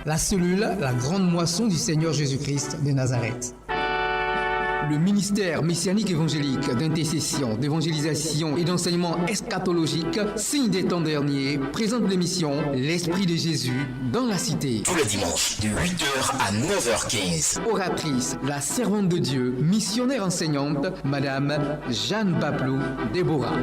La cellule, la grande moisson du Seigneur Jésus-Christ de Nazareth. Le ministère messianique évangélique d'intercession, d'évangélisation et d'enseignement eschatologique, signe des temps derniers, présente l'émission L'Esprit de Jésus dans la cité. Tous les dimanches, de 8h à 9h15. Oratrice, la servante de Dieu, missionnaire enseignante, Madame Jeanne Bablou Déborah.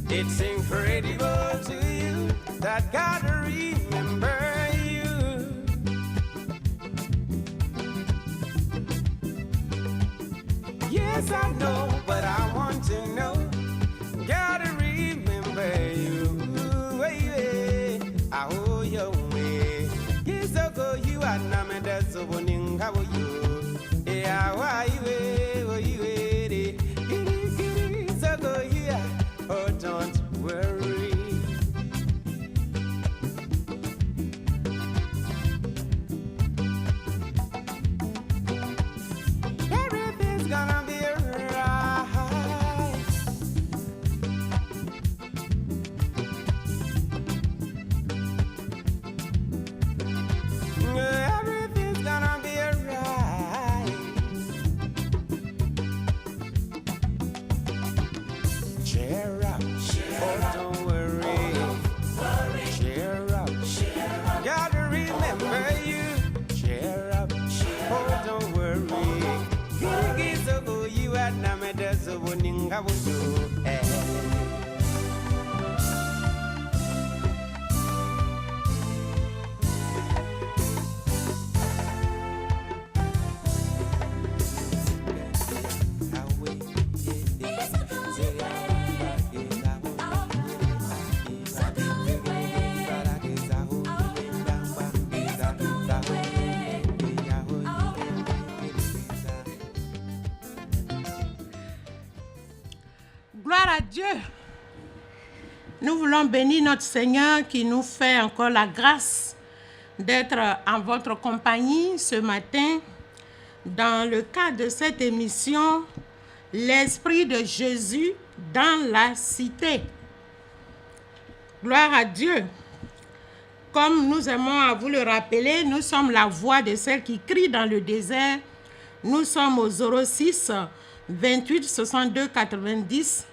It's incredible to you that God remember you. Yes, I know, but I want to know. God remember you. I owe you way. Yes, I go you and I'm a that's a winning. How are you? Yeah, why you? Oh, don't worry. Everything's gonna be alright. Everything's gonna be alright. Cheer up. Oh, don't worry. Cheer up. Gotta remember you. Cheer up. Oh, don't worry. Gigi so go you at Nameda so winning I will do. Gloire à Dieu. Nous voulons bénir notre Seigneur qui nous fait encore la grâce d'être en votre compagnie ce matin dans le cadre de cette émission L'Esprit de Jésus dans la cité. Gloire à Dieu. Comme nous aimons à vous le rappeler, nous sommes la voix de celle qui crie dans le désert. Nous sommes au 06 28 62 90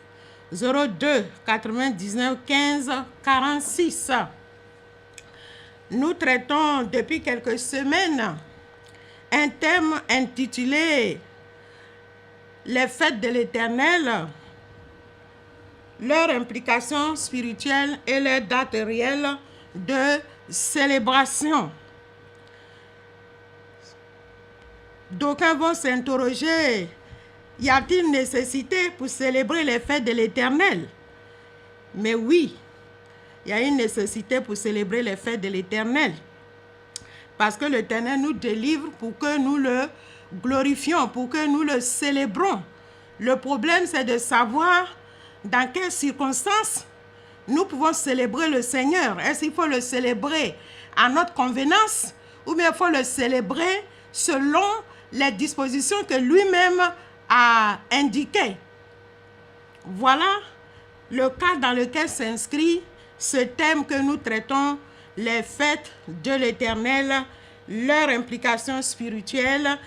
02 99 15 46. Nous traitons depuis quelques semaines un thème intitulé Les fêtes de l'Éternel, leur implication spirituelle et leur date réelle de célébration. D'aucuns vont s'interroger, y a-t-il nécessité pour célébrer les fêtes de l'Éternel? Mais oui, il y a une nécessité pour célébrer les fêtes de l'Éternel. Parce que l'Éternel nous délivre pour que nous le glorifions, pour que nous le célébrons. Le problème, c'est de savoir dans quelles circonstances nous pouvons célébrer le Seigneur. Est-ce qu'il faut le célébrer à notre convenance ou bien il faut le célébrer selon les dispositions que lui-même a indiquées? Voilà le cas dans lequel s'inscrit ce thème que nous traitons, les fêtes de l'Éternel, leur implication spirituelle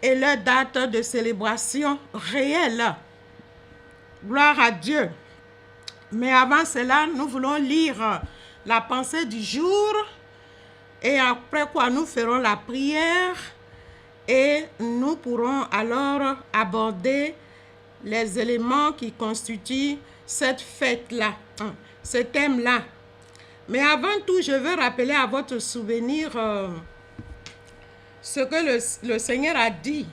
et leur date de célébration réelle. Gloire à Dieu. Mais avant cela, nous voulons lire la pensée du jour et après quoi nous ferons la prière et nous pourrons alors aborder les éléments qui constituent cette fête-là, ce thème-là. Mais avant tout, je veux rappeler à votre souvenir ce que le Seigneur a dit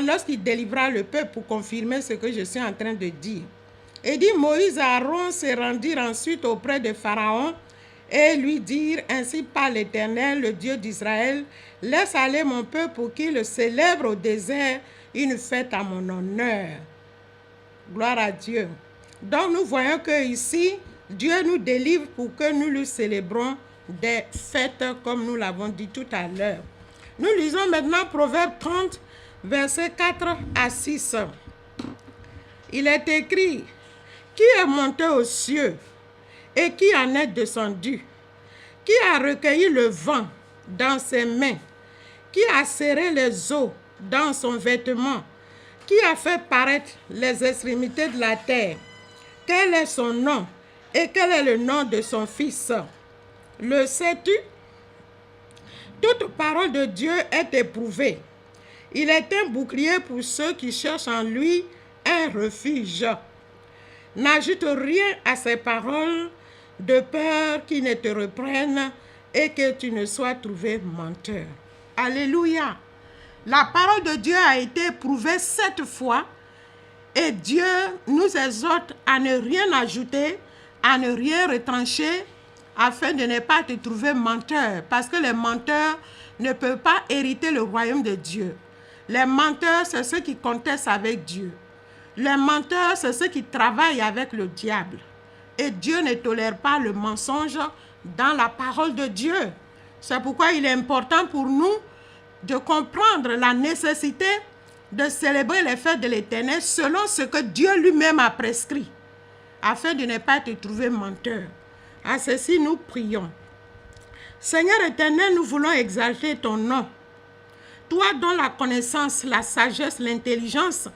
lorsqu'il délivra le peuple pour confirmer ce que je suis en train de dire. Il dit, Moïse et Aaron se rendirent ensuite auprès de Pharaon et lui dirent, ainsi parle l'Éternel, le Dieu d'Israël, laisse aller mon peuple pour qu'il célèbre au désert une fête à mon honneur. Gloire à Dieu. Donc nous voyons que ici, Dieu nous délivre pour que nous lui célébrons des fêtes comme nous l'avons dit tout à l'heure. Nous lisons maintenant Proverbe 30, versets 4 à 6. Il est écrit, qui est monté aux cieux et qui en est descendu? Qui a recueilli le vent dans ses mains? Qui a serré les eaux dans son vêtement? Qui a fait paraître les extrémités de la terre? Quel est son nom et quel est le nom de son fils? Le sais-tu? Toute parole de Dieu est éprouvée. Il est un bouclier pour ceux qui cherchent en lui un refuge. N'ajoute rien à ces paroles de peur qu'ils ne te reprennent et que tu ne sois trouvé menteur. Alléluia. La parole de Dieu a été éprouvée 7 fois et Dieu nous exhorte à ne rien ajouter, à ne rien retrancher afin de ne pas te trouver menteur, parce que les menteurs ne peuvent pas hériter le royaume de Dieu. Les menteurs, c'est ceux qui contestent avec Dieu. Les menteurs, c'est ceux qui travaillent avec le diable. Et Dieu ne tolère pas le mensonge dans la parole de Dieu. C'est pourquoi il est important pour nous de comprendre la nécessité de célébrer les fêtes de l'Éternel selon ce que Dieu lui-même a prescrit, afin de ne pas te trouver menteur. À ceci, nous prions. Seigneur éternel, nous voulons exalter ton nom. Toi dont la connaissance, la sagesse, l'intelligence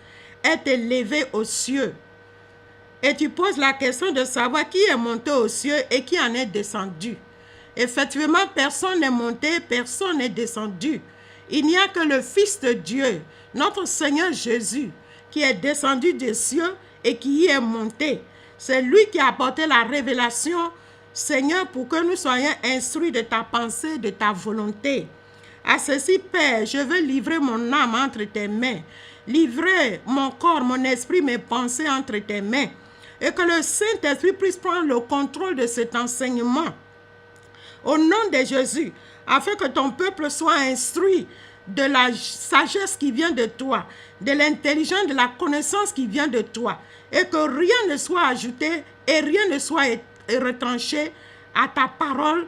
est élevée aux cieux. Et tu poses la question de savoir qui est monté aux cieux et qui en est descendu. Effectivement, personne n'est monté, personne n'est descendu. Il n'y a que le Fils de Dieu, notre Seigneur Jésus, qui est descendu des cieux et qui y est monté. C'est lui qui a apporté la révélation, Seigneur, pour que nous soyons instruits de ta pensée, de ta volonté. À ceci, Père, je veux livrer mon âme entre tes mains, livrer mon corps, mon esprit, mes pensées entre tes mains, et que le Saint-Esprit puisse prendre le contrôle de cet enseignement. Au nom de Jésus, afin que ton peuple soit instruit de la sagesse qui vient de toi, de l'intelligence, de la connaissance qui vient de toi, et que rien ne soit ajouté et rien ne soit retranché à ta parole,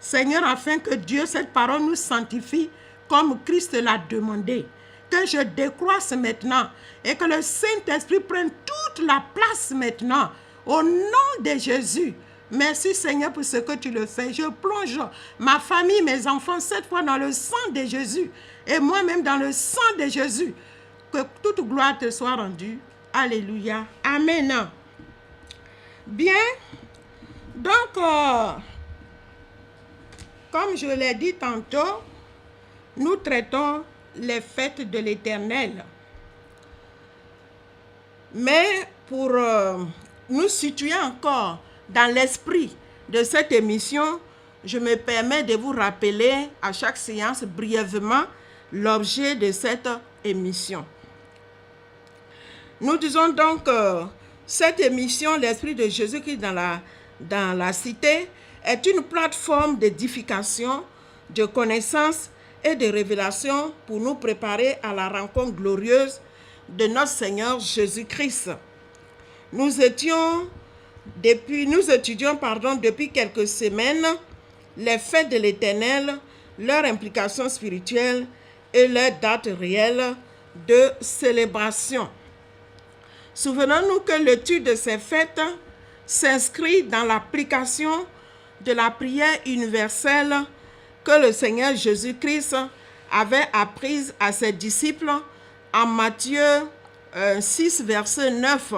Seigneur, afin que Dieu, cette parole nous sanctifie comme Christ l'a demandé. Que je décroisse maintenant et que le Saint-Esprit prenne toute la place maintenant au nom de Jésus. Merci Seigneur pour ce que tu le fais. Je plonge ma famille, mes enfants, cette fois dans le sang de Jésus et moi-même dans le sang de Jésus. Que toute gloire te soit rendue. Alléluia. Amen. Bien. Donc, comme je l'ai dit tantôt, nous traitons les fêtes de l'Éternel. Mais pour nous situer encore dans l'esprit de cette émission, je me permets de vous rappeler à chaque séance brièvement l'objet de cette émission. Nous disons donc cette émission, l'Esprit de Jésus-Christ dans la cité, est une plateforme d'édification, de connaissance et de révélation pour nous préparer à la rencontre glorieuse de notre Seigneur Jésus-Christ. Nous étudions depuis quelques semaines les fêtes de l'Éternel, leur implication spirituelle et leur date réelle de célébration. Souvenons-nous que l'étude de ces fêtes s'inscrit dans l'application de la prière universelle que le Seigneur Jésus-Christ avait apprise à ses disciples en Matthieu 6, verset 9,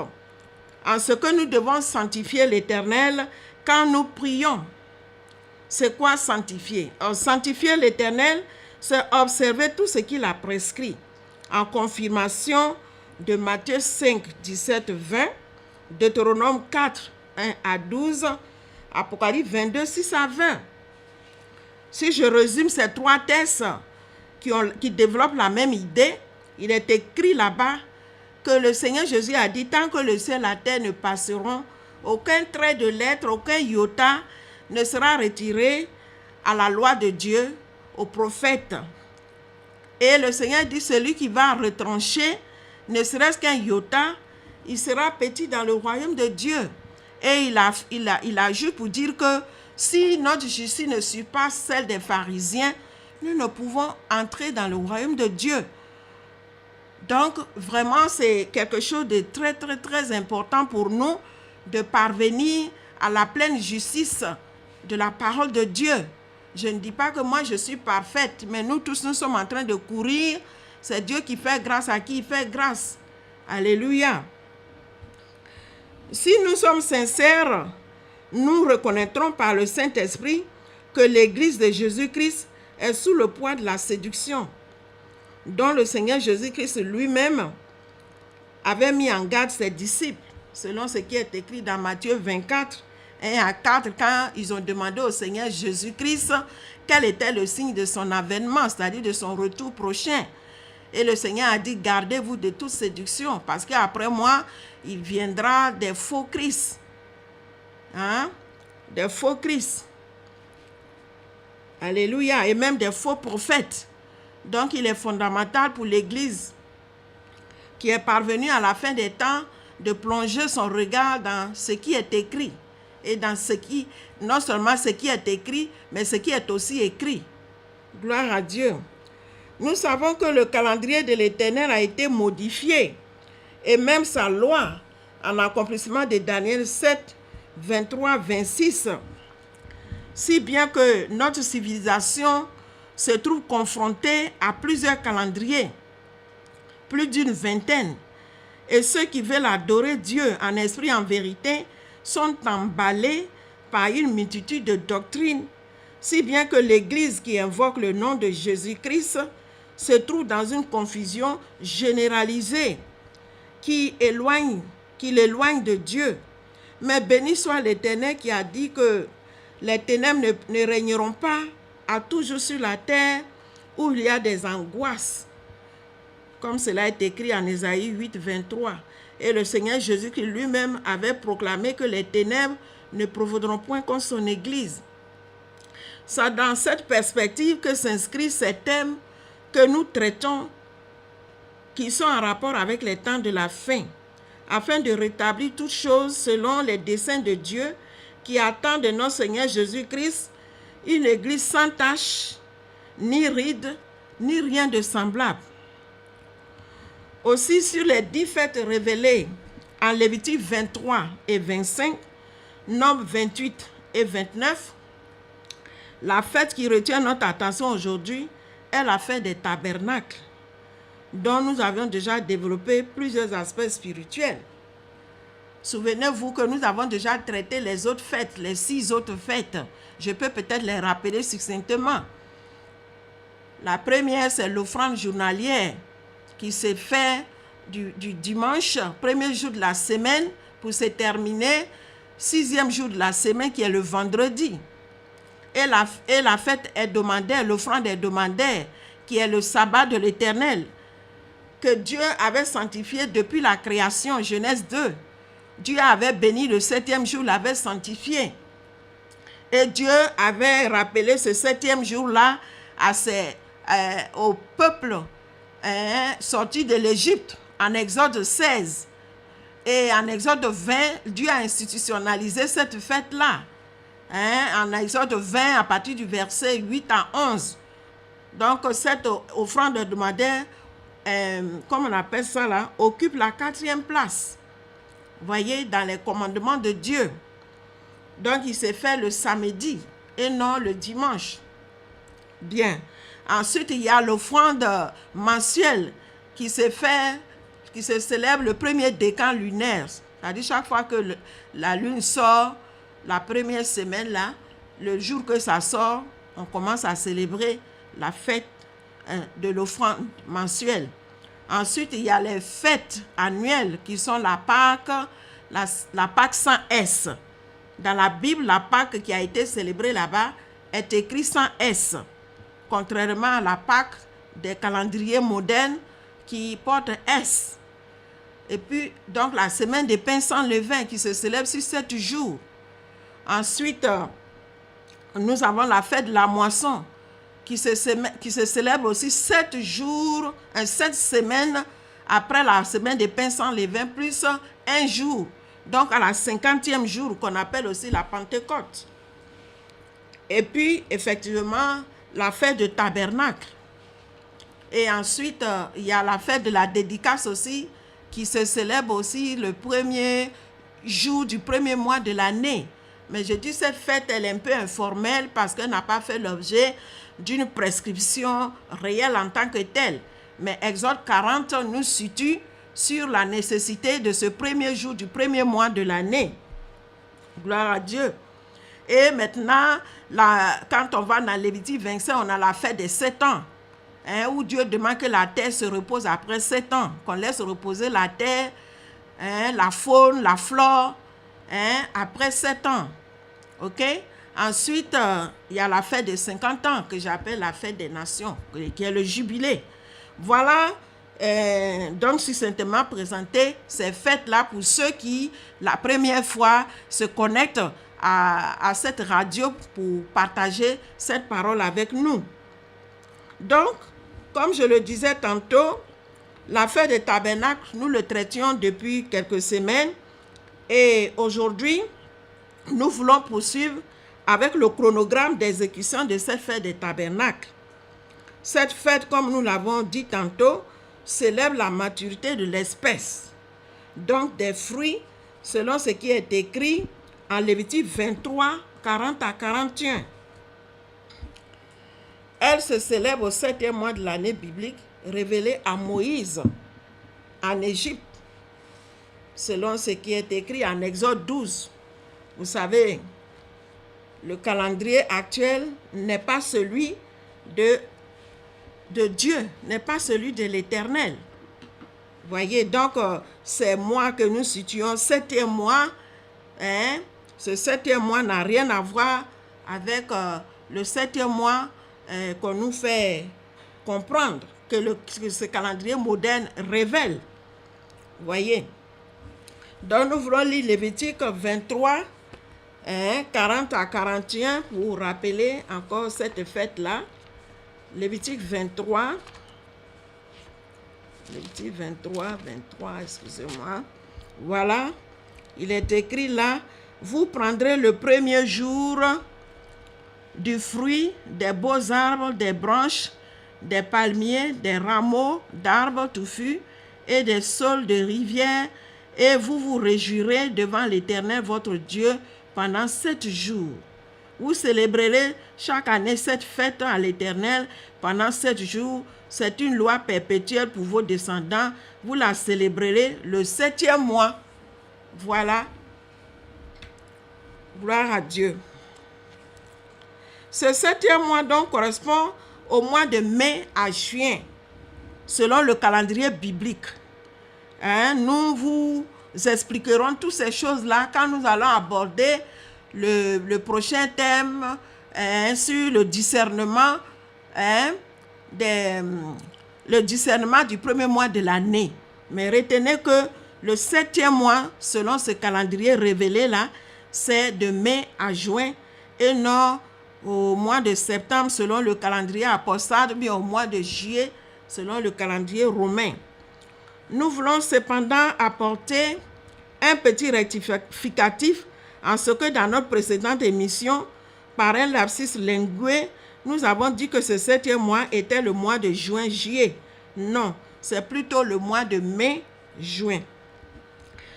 en ce que nous devons sanctifier l'Éternel quand nous prions. C'est quoi sanctifier? Sanctifier l'Éternel, c'est observer tout ce qu'il a prescrit, en confirmation de Matthieu 5, 17, 20, Deutéronome 4, 1 à 12, Apocalypse 22, 6 à 20. Si je résume ces trois textes qui développent la même idée, il est écrit là-bas que le Seigneur Jésus a dit, tant que le ciel et la terre ne passeront, aucun trait de lettre, aucun iota ne sera retiré à la loi de Dieu, aux prophètes. Et le Seigneur dit, celui qui va retrancher, ne serait-ce qu'un iota, il sera petit dans le royaume de Dieu. Et il ajoute pour dire que si notre justice ne suit pas celle des pharisiens, nous ne pouvons entrer dans le royaume de Dieu. Donc, vraiment, c'est quelque chose de très, très, très important pour nous de parvenir à la pleine justice de la parole de Dieu. Je ne dis pas que moi, je suis parfaite, mais nous tous, nous sommes en train de courir. C'est Dieu qui fait grâce à qui il fait grâce. Alléluia. Si nous sommes sincères, nous reconnaîtrons par le Saint-Esprit que l'Église de Jésus-Christ est sous le poids de la séduction, dont le Seigneur Jésus-Christ lui-même avait mis en garde ses disciples, selon ce qui est écrit dans Matthieu 24, 1 à 4, quand ils ont demandé au Seigneur Jésus-Christ quel était le signe de son avènement, c'est-à-dire de son retour prochain. Et le Seigneur a dit, gardez-vous de toute séduction, parce qu'après moi, il viendra des faux Christ. Des faux Christ. Alléluia. Et même des faux prophètes. Donc, il est fondamental pour l'Église qui est parvenue à la fin des temps de plonger son regard dans ce qui est écrit. Et dans ce qui, non seulement ce qui est écrit, mais ce qui est aussi écrit. Gloire à Dieu. Nous savons que le calendrier de l'Éternel a été modifié, et même sa loi, en accomplissement de Daniel 7, 23, 26. Si bien que notre civilisation se trouve confrontée à plusieurs calendriers, plus d'une vingtaine, et ceux qui veulent adorer Dieu en esprit et en vérité sont emballés par une multitude de doctrines, si bien que l'Église qui invoque le nom de Jésus-Christ se trouve dans une confusion généralisée qui l'éloigne de Dieu. Mais béni soit l'Éternel qui a dit que les ténèbres ne régneront pas à toujours sur la terre où il y a des angoisses, comme cela est écrit en Ésaïe 8, 23. Et le Seigneur Jésus qui lui-même avait proclamé que les ténèbres ne provoqueront point contre son Église. C'est dans cette perspective que s'inscrivent ces thèmes que nous traitons, qui sont en rapport avec les temps de la fin, afin de rétablir toutes choses selon les desseins de Dieu, qui attend de notre Seigneur Jésus-Christ une Église sans tache, ni ride, ni rien de semblable. Aussi, sur les 10 fêtes révélées en Lévitique 23 et 25, Nombres 28 et 29, la fête qui retient notre attention aujourd'hui est la fête des tabernacles, dont nous avions déjà développé plusieurs aspects spirituels. Souvenez-vous que nous avons déjà traité les autres fêtes, les 6 autres fêtes. Je peux peut-être les rappeler succinctement. La première, c'est l'offrande journalière qui se fait du dimanche, premier jour de la semaine, pour se terminer, 6e jour de la semaine qui est le vendredi. Et la fête hebdomadaire, l'offrande hebdomadaire, qui est le sabbat de l'Éternel, que Dieu avait sanctifié depuis la création, Genèse 2. Dieu avait béni le 7e jour, l'avait sanctifié. Et Dieu avait rappelé ce 7e jour-là au peuple sorti de l'Égypte, en Exode 16. Et en Exode 20, Dieu a institutionnalisé cette fête-là. En Exode 20, à partir du verset 8 à 11. Donc, cette offrande hebdomadaire, comme on appelle ça là, occupe la 4e place. Vous voyez, dans les commandements de Dieu. Donc, il s'est fait le samedi et non le dimanche. Bien. Ensuite, il y a l'offrande mensuelle qui se célèbre le premier décan lunaire. C'est-à-dire chaque fois que la lune sort, la première semaine là, le jour que ça sort, on commence à célébrer la fête de l'offrande mensuelle. Ensuite, il y a les fêtes annuelles qui sont la Pâque, la Pâque sans S. Dans la Bible, la Pâque qui a été célébrée là-bas est écrite sans S, contrairement à la Pâque des calendriers modernes qui portent S. Et puis, donc, la semaine des pains sans levain qui se célèbre sur 7 jours. Ensuite, nous avons la fête de la moisson qui se célèbre aussi 7 jours, 7 semaines après la semaine des pains sans levain, plus un jour. Donc, à la 50e jour, qu'on appelle aussi la Pentecôte. Et puis, effectivement, la fête de tabernacle. Et ensuite, il y a la fête de la dédicace aussi, qui se célèbre aussi le premier jour du premier mois de l'année. Mais je dis cette fête, elle est un peu informelle parce qu'elle n'a pas fait l'objet d'une prescription réelle en tant que telle. Mais Exode 40 nous situe sur la nécessité de ce premier jour du premier mois de l'année. Gloire à Dieu. Et maintenant, quand on va dans Lévitique 25, on a la fête des 7 ans. Où Dieu demande que la terre se repose après 7 ans, qu'on laisse reposer la terre, la faune, la flore, après 7 ans. Ok? Ensuite, il y a la fête des 50 ans, que j'appelle la fête des nations, qui est le jubilé. Voilà, donc succinctement présenté ces fêtes-là pour ceux qui, la première fois, se connectent à cette radio pour partager cette parole avec nous. Donc, comme je le disais tantôt, la fête des tabernacles, nous le traitions depuis quelques semaines et aujourd'hui, nous voulons poursuivre avec le chronogramme d'exécution de cette fête des tabernacles. Cette fête, comme nous l'avons dit tantôt, célèbre la maturité de l'espèce, donc des fruits, selon ce qui est écrit en Lévitique 23, 40 à 41. Elle se célèbre au 7e mois de l'année biblique, révélée à Moïse en Égypte, selon ce qui est écrit en Exode 12. Vous savez, le calendrier actuel n'est pas celui de Dieu, n'est pas celui de l'Éternel. Voyez, donc, ces mois que nous situons, 7e mois, ce 7e mois n'a rien à voir avec le 7e mois qu'on nous fait comprendre, que ce calendrier moderne révèle. Voyez. Donc, nous voulons lire Lévitique 23, 40 à 41 pour rappeler encore cette fête-là. Lévitique 23, excusez-moi. Voilà, il est écrit là, vous prendrez le premier jour du fruit des beaux arbres, des branches, des palmiers, des rameaux d'arbres touffus et des saules de rivière, et vous vous réjouirez devant l'Éternel votre Dieu pendant 7 jours. Vous célébrerez chaque année cette fête à l'Éternel pendant 7 jours. C'est une loi perpétuelle pour vos descendants. Vous la célébrerez le 7e mois. Voilà. Gloire à Dieu. Ce 7e mois donc correspond au mois de mai à juin, selon le calendrier biblique. Nous vous expliquerons toutes ces choses-là quand nous allons aborder le prochain thème sur le discernement, le discernement du premier mois de l'année. Mais retenez que le 7e mois, selon ce calendrier révélé-là, c'est de mai à juin et non au mois de septembre selon le calendrier apostolique, mais au mois de juillet selon le calendrier romain. Nous voulons cependant apporter un petit rectificatif en ce que dans notre précédente émission, par un lapsus lingué, nous avons dit que ce 7e mois était le mois de juin-juillet. Non, c'est plutôt le mois de mai-juin.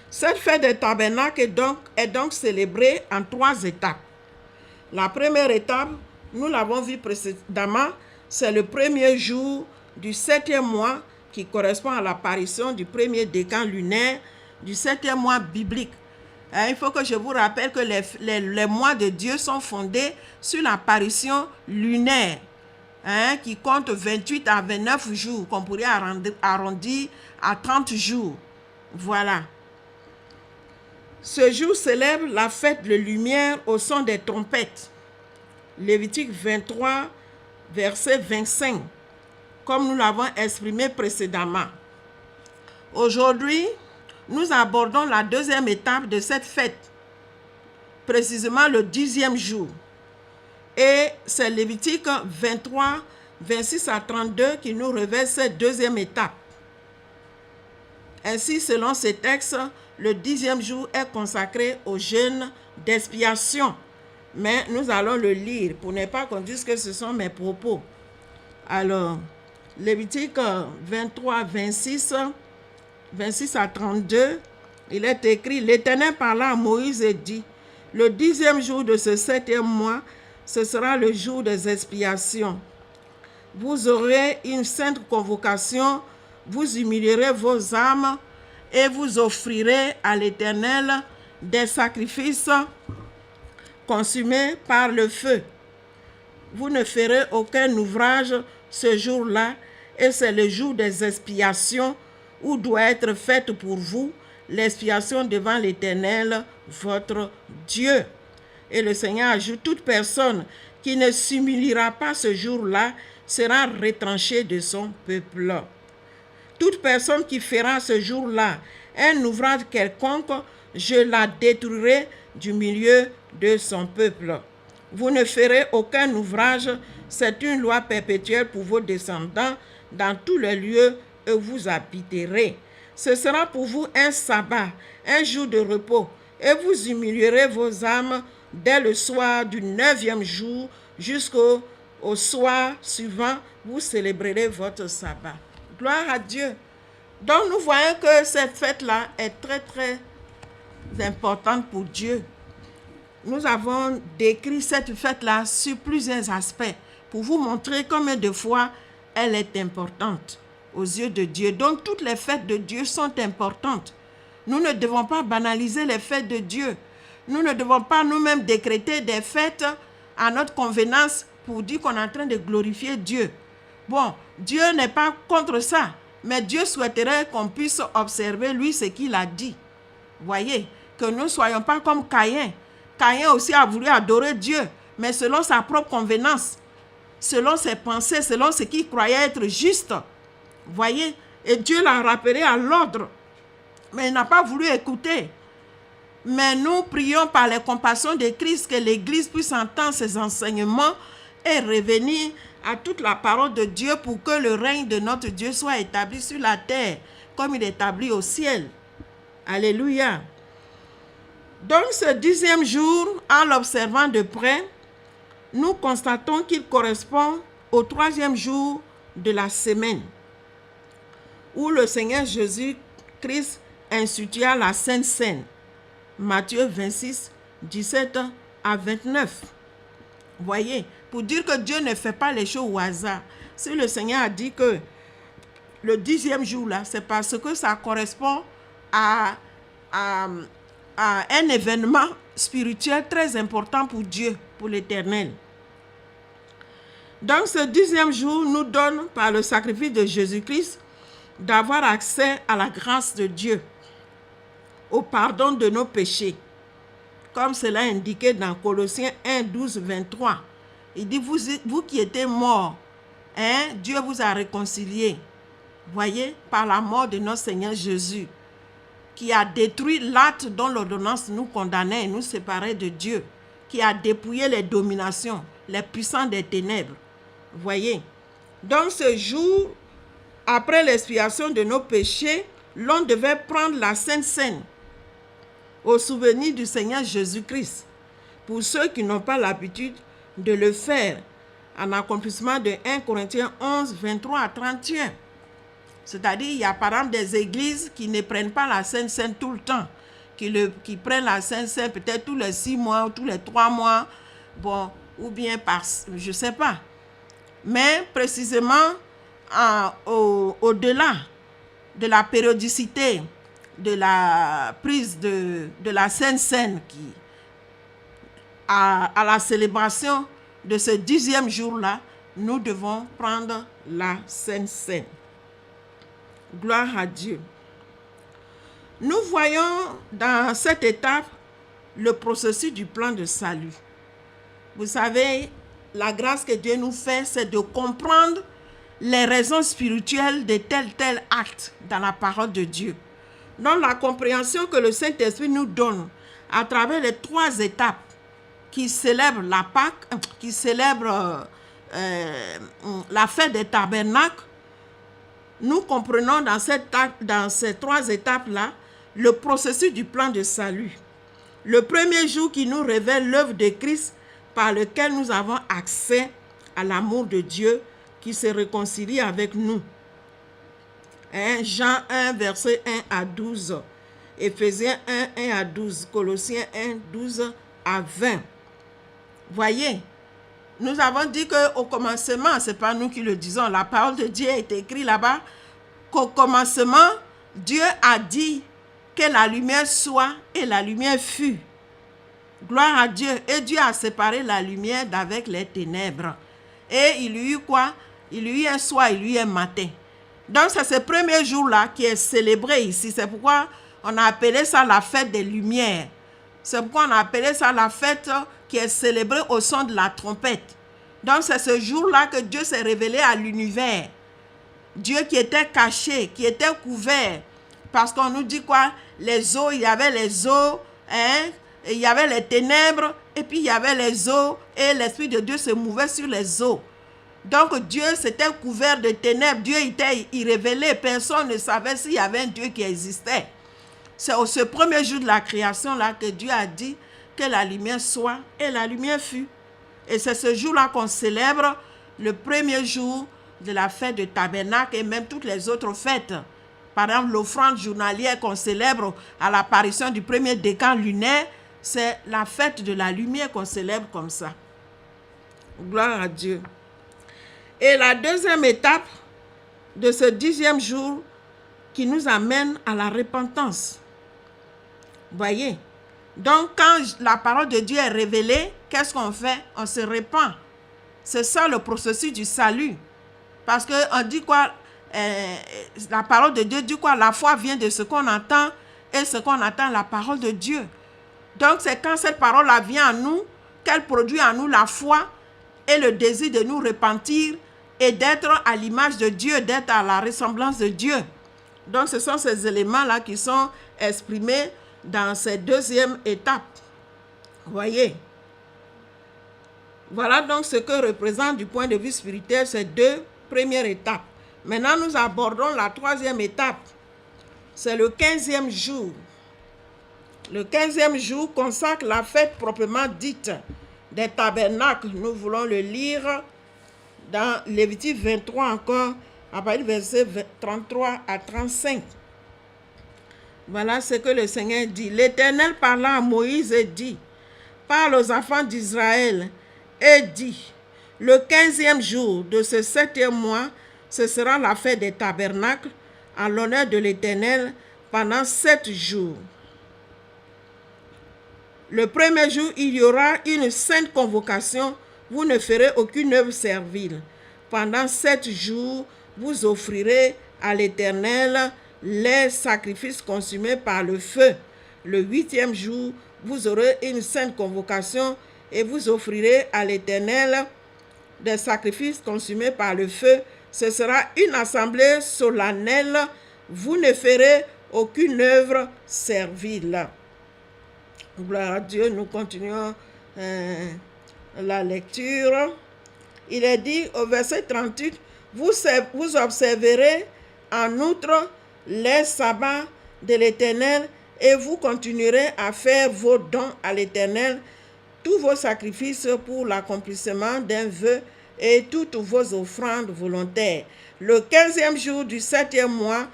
Cette fête des tabernacles est donc célébrée en 3 étapes. La première étape, nous l'avons vu précédemment, c'est le premier jour du 7e mois qui correspond à l'apparition du premier décan lunaire du 7e mois biblique. Il faut que je vous rappelle que les mois de Dieu sont fondés sur l'apparition lunaire, qui compte 28 à 29 jours, qu'on pourrait arrondir à 30 jours. Voilà. Ce jour célèbre la fête de lumière au son des trompettes. Lévitique 23, verset 25, comme nous l'avons exprimé précédemment. Aujourd'hui, nous abordons la deuxième étape de cette fête, précisément le 10e jour. Et c'est Lévitique 23, 26 à 32 qui nous révèle cette deuxième étape. Ainsi, selon ces textes, le 10e jour est consacré au jeûne d'expiation. Mais nous allons le lire pour ne pas qu'on dise que ce sont mes propos. Alors, Lévitique 23, 26 à 32, il est écrit, l'Éternel parla à Moïse et dit, le 10e jour de ce 7e mois, ce sera le jour des expiations. Vous aurez une sainte convocation, vous humilierez vos âmes et vous offrirez à l'Éternel des sacrifices consumés par le feu. Vous ne ferez aucun ouvrage ce jour-là, et c'est le jour des expiations où doit être faite pour vous l'expiation devant l'Éternel, votre Dieu. Et le Seigneur ajoute, toute personne qui ne s'humiliera pas ce jour-là sera retranchée de son peuple. Toute personne qui fera ce jour-là un ouvrage quelconque, je la détruirai du milieu de son peuple. Vous ne ferez aucun ouvrage, c'est une loi perpétuelle pour vos descendants dans tous les lieux où vous habiterez. Ce sera pour vous un sabbat, un jour de repos, et vous humilierez vos âmes dès le soir du 9e jour jusqu'au soir suivant, vous célébrerez votre sabbat. Gloire à Dieu. Donc nous voyons que cette fête-là est très très importante pour Dieu. Nous avons décrit cette fête-là sur plusieurs aspects pour vous montrer combien de fois elle est importante aux yeux de Dieu. Donc toutes les fêtes de Dieu sont importantes. Nous ne devons pas banaliser les fêtes de Dieu. Nous ne devons pas nous-mêmes décréter des fêtes à notre convenance pour dire qu'on est en train de glorifier Dieu. Bon, Dieu n'est pas contre ça, mais Dieu souhaiterait qu'on puisse observer lui ce qu'il a dit. Voyez, que nous ne soyons pas comme Caïn. Caïn aussi a voulu adorer Dieu, mais selon sa propre convenance, selon ses pensées, selon ce qu'il croyait être juste. Voyez, et Dieu l'a rappelé à l'ordre, mais il n'a pas voulu écouter. Mais nous prions par les compassions de Christ que l'Église puisse entendre ses enseignements et revenir à toute la parole de Dieu pour que le règne de notre Dieu soit établi sur la terre comme il est établi au ciel. Alléluia. Donc ce 10e jour, en l'observant de près, nous constatons qu'il correspond au 3e jour de la semaine, où le Seigneur Jésus-Christ institua la Sainte Seine. Matthieu 26, 17 à 29. Voyez, pour dire que Dieu ne fait pas les choses au hasard. Si le Seigneur a dit que le 10e jour là, c'est parce que ça correspond à un événement spirituel très important pour Dieu, pour l'Éternel. Donc ce 10e jour nous donne, par le sacrifice de Jésus-Christ, d'avoir accès à la grâce de Dieu, au pardon de nos péchés, comme cela est indiqué dans Colossiens 1, 12, 23. Il dit, vous qui étiez morts, Dieu vous a réconciliés, voyez, par la mort de notre Seigneur Jésus, qui a détruit l'acte dont l'ordonnance nous condamnait et nous séparait de Dieu, qui a dépouillé les dominations, les puissants des ténèbres. Voyez, donc ce jour, après l'expiation de nos péchés, l'on devait prendre la Sainte Seine au souvenir du Seigneur Jésus-Christ. Pour ceux qui n'ont pas l'habitude de le faire, en accomplissement de 1 Corinthiens 11, 23 à 31. C'est-à-dire, il y a par exemple des églises qui ne prennent pas la Sainte Seine tout le temps, qui prennent la Sainte Seine peut-être tous les 6 mois ou tous les 3 mois, bon, ou bien par, je ne sais pas. Mais précisément, au-delà de la périodicité de la prise de la Sainte Seine à la célébration de ce 10e jour-là, nous devons prendre la Sainte Seine. Gloire à Dieu. Nous voyons dans cette étape le processus du plan de salut. Vous savez, la grâce que Dieu nous fait, c'est de comprendre les raisons spirituelles de tel acte dans la parole de Dieu. Donc la compréhension que le Saint-Esprit nous donne à travers les 3 étapes qui célèbrent la Pâque, qui célèbrent la fête des tabernacles, nous comprenons dans ces 3 étapes-là le processus du plan de salut. Le premier jour qui nous révèle l'œuvre de Christ par lequel nous avons accès à l'amour de Dieu qui se réconcilie avec nous. Jean 1, verset 1 à 12. Éphésiens 1, 1 à 12. Colossiens 1, 12 à 20. Voyez, nous avons dit qu'au commencement, ce n'est pas nous qui le disons, la parole de Dieu est écrite là-bas, qu'au commencement, Dieu a dit que la lumière soit et la lumière fut. Gloire à Dieu. Et Dieu a séparé la lumière d'avec les ténèbres. Et il y eut quoi? Il y eut un soir, il y eut un matin. Donc c'est ce premier jour-là qui est célébré ici. C'est pourquoi on a appelé ça la fête des Lumières. C'est pourquoi on a appelé ça la fête qui est célébrée au son de la trompette. Donc c'est ce jour-là que Dieu s'est révélé à l'univers. Dieu qui était caché, qui était couvert. Parce qu'on nous dit quoi? Les eaux, il y avait les eaux, il y avait les ténèbres, et puis il y avait les eaux, et l'Esprit de Dieu se mouvait sur les eaux. Donc Dieu s'était couvert de ténèbres, Dieu était irrévélé, personne ne savait s'il y avait un Dieu qui existait. C'est au ce premier jour de la création-là que Dieu a dit que la lumière soit, et la lumière fut. Et c'est ce jour-là qu'on célèbre le premier jour de la fête de tabernacle et même toutes les autres fêtes. Par exemple, l'offrande journalière qu'on célèbre à l'apparition du premier décan lunaire, c'est la fête de la lumière qu'on célèbre comme ça. Gloire à Dieu. Et la deuxième étape de ce 10e jour qui nous amène à la repentance. Voyez. Donc, quand la parole de Dieu est révélée, qu'est-ce qu'on fait? On se repent. C'est ça le processus du salut. Parce qu'on dit quoi? La parole de Dieu dit quoi? La foi vient de ce qu'on entend et ce qu'on entend, la parole de Dieu. Donc, c'est quand cette parole-là vient à nous, qu'elle produit en nous la foi et le désir de nous repentir et d'être à l'image de Dieu, d'être à la ressemblance de Dieu. Donc, ce sont ces éléments-là qui sont exprimés dans cette deuxième étape. Voyez. Voilà donc ce que représente du point de vue spirituel ces 2 premières étapes. Maintenant, nous abordons la 3e étape. C'est le 15e jour. Le 15e jour consacre la fête proprement dite des tabernacles. Nous voulons le lire dans Lévitique 23 encore, à partir du verset 33 à 35. Voilà ce que le Seigneur dit. L'Éternel parla à Moïse et dit, parle aux enfants d'Israël et dit, le 15e jour de ce 7e mois, ce sera la fête des tabernacles en l'honneur de l'Éternel pendant 7 jours. Le premier jour, il y aura une sainte convocation. Vous ne ferez aucune œuvre servile. Pendant 7 jours, vous offrirez à l'Éternel les sacrifices consumés par le feu. Le 8e jour, vous aurez une sainte convocation et vous offrirez à l'Éternel des sacrifices consumés par le feu. Ce sera une assemblée solennelle. Vous ne ferez aucune œuvre servile. Gloire à Dieu, nous continuons la lecture. Il est dit au verset 38, vous observerez en outre les sabbats de l'Éternel et vous continuerez à faire vos dons à l'Éternel, tous vos sacrifices pour l'accomplissement d'un vœu et toutes vos offrandes volontaires. Le 15e jour du 7e mois,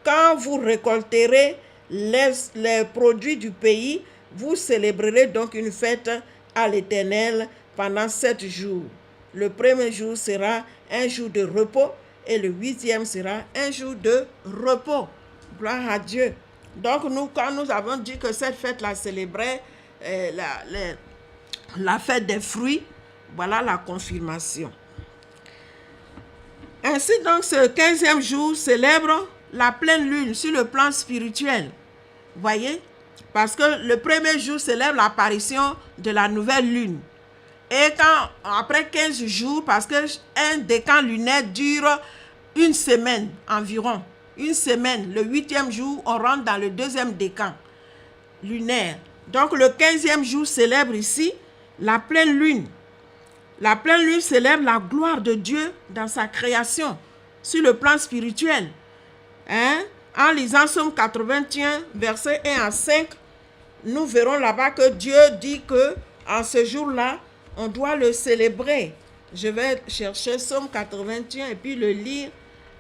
quand vous récolterez les produits du pays, vous célébrerez donc une fête à l'Éternel pendant 7 jours. Le premier jour sera un jour de repos et le 8e sera un jour de repos. Gloire à Dieu. Donc, quand nous avons dit que cette fête-là célébrait la fête des fruits, voilà la confirmation. Ainsi donc, ce 15e jour célèbre la pleine lune sur le plan spirituel. Voyez? Parce que le premier jour célèbre l'apparition de la nouvelle lune. Et après 15 jours, parce qu'un décan lunaire dure une semaine environ. Une semaine, le 8e jour, on rentre dans le 2e décan lunaire. Donc le 15e jour célèbre ici la pleine lune. La pleine lune célèbre la gloire de Dieu dans sa création, sur le plan spirituel. En lisant Somme 81, versets 1 à 5, nous verrons là-bas que Dieu dit que en ce jour-là, on doit le célébrer. Je vais chercher Somme 81 et puis le lire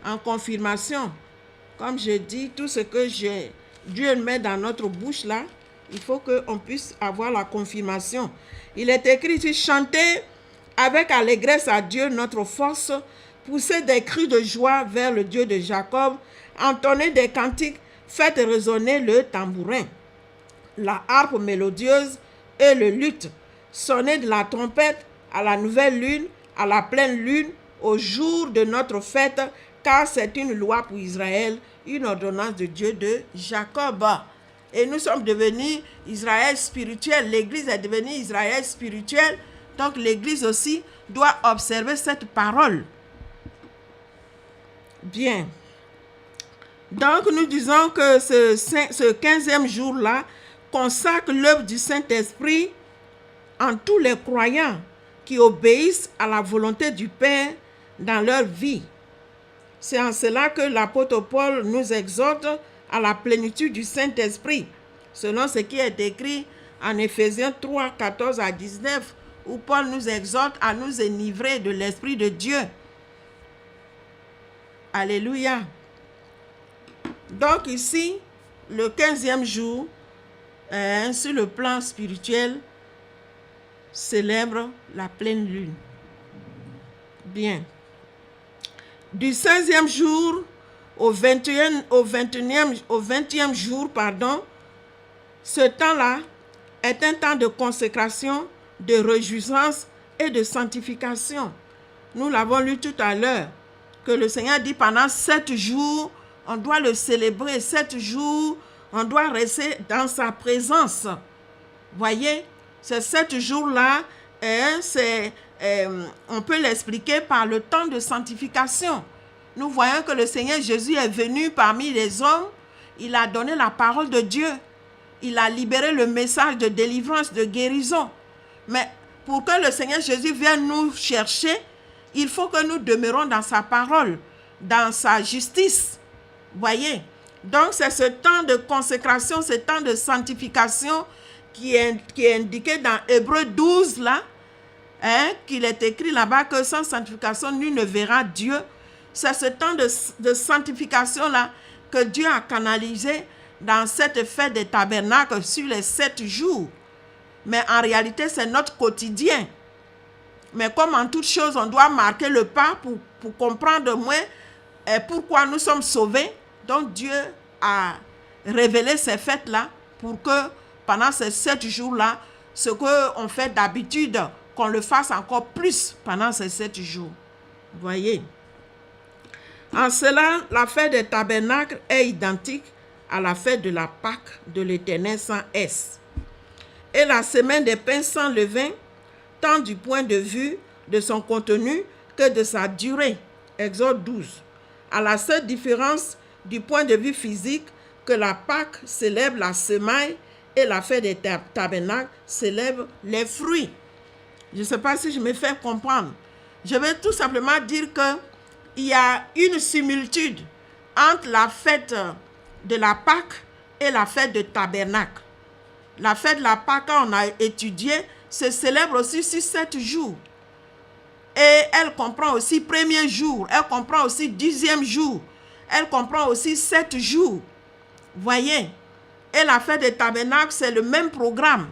en confirmation. Comme je dis, tout ce que Dieu met dans notre bouche là, il faut qu'on puisse avoir la confirmation. Il est écrit ici, chantez avec allégresse à Dieu notre force, poussez des cris de joie vers le Dieu de Jacob, entonnez des cantiques, faites résonner le tambourin, la harpe mélodieuse et le luth, sonnez de la trompette à la nouvelle lune, à la pleine lune, au jour de notre fête, car c'est une loi pour Israël, une ordonnance de Dieu de Jacob. Et nous sommes devenus Israël spirituel. L'Église est devenue Israël spirituel. Donc l'Église aussi doit observer cette parole. Bien. Donc nous disons que ce 15e jour-là consacre l'œuvre du Saint-Esprit en tous les croyants qui obéissent à la volonté du Père dans leur vie. C'est en cela que l'apôtre Paul nous exhorte à la plénitude du Saint-Esprit, selon ce qui est écrit en Éphésiens 3, 14 à 19, où Paul nous exhorte à nous enivrer de l'Esprit de Dieu. Alléluia. Donc ici, le 15e jour, sur le plan spirituel, célèbre la pleine lune. Bien. Du 16e jour au 20e jour, ce temps-là est un temps de consécration, de réjouissance et de sanctification. Nous l'avons lu tout à l'heure, que le Seigneur dit pendant 7 jours, on doit le célébrer. 7 jours, on doit rester dans sa présence. Voyez, ces 7 jours-là, on peut l'expliquer par le temps de sanctification. Nous voyons que le Seigneur Jésus est venu parmi les hommes. Il a donné la parole de Dieu. Il a libéré le message de délivrance, de guérison. Mais pour que le Seigneur Jésus vienne nous chercher, il faut que nous demeurons dans sa parole, dans sa justice. Voyez? Donc c'est ce temps de consécration, ce temps de sanctification qui est indiqué dans Hébreux 12 là, qu'il est écrit là-bas que sans sanctification, nul ne verra Dieu. C'est ce temps de sanctification-là que Dieu a canalisé dans cette fête des tabernacles sur les 7 jours. Mais en réalité, c'est notre quotidien. Mais comme en toute chose, on doit marquer le pas pour comprendre moins pourquoi nous sommes sauvés. Donc Dieu a révélé ces fêtes-là pour que pendant ces 7 jours-là, ce qu'on fait d'habitude, qu'on le fasse encore plus pendant ces 7 jours. Vous voyez? En cela, la fête des tabernacles est identique à la fête de la Pâque de l'Éternel sans S. Et la semaine des pains sans levain, tant du point de vue de son contenu que de sa durée. Exode 12. À la seule différence du point de vue physique que la Pâque célèbre la semaille et la fête des tabernacles célèbre les fruits. Je ne sais pas si je me fais comprendre. Je vais tout simplement dire qu'il y a une similitude entre la fête de la Pâque et la fête de tabernacle. La fête de la Pâque, quand on a étudié, se célèbre aussi sur 7 jours. Et elle comprend aussi 1er jour, elle comprend aussi 10e jour, elle comprend aussi 7 jours. Voyez? Et la fête des tabernacles, c'est le même programme.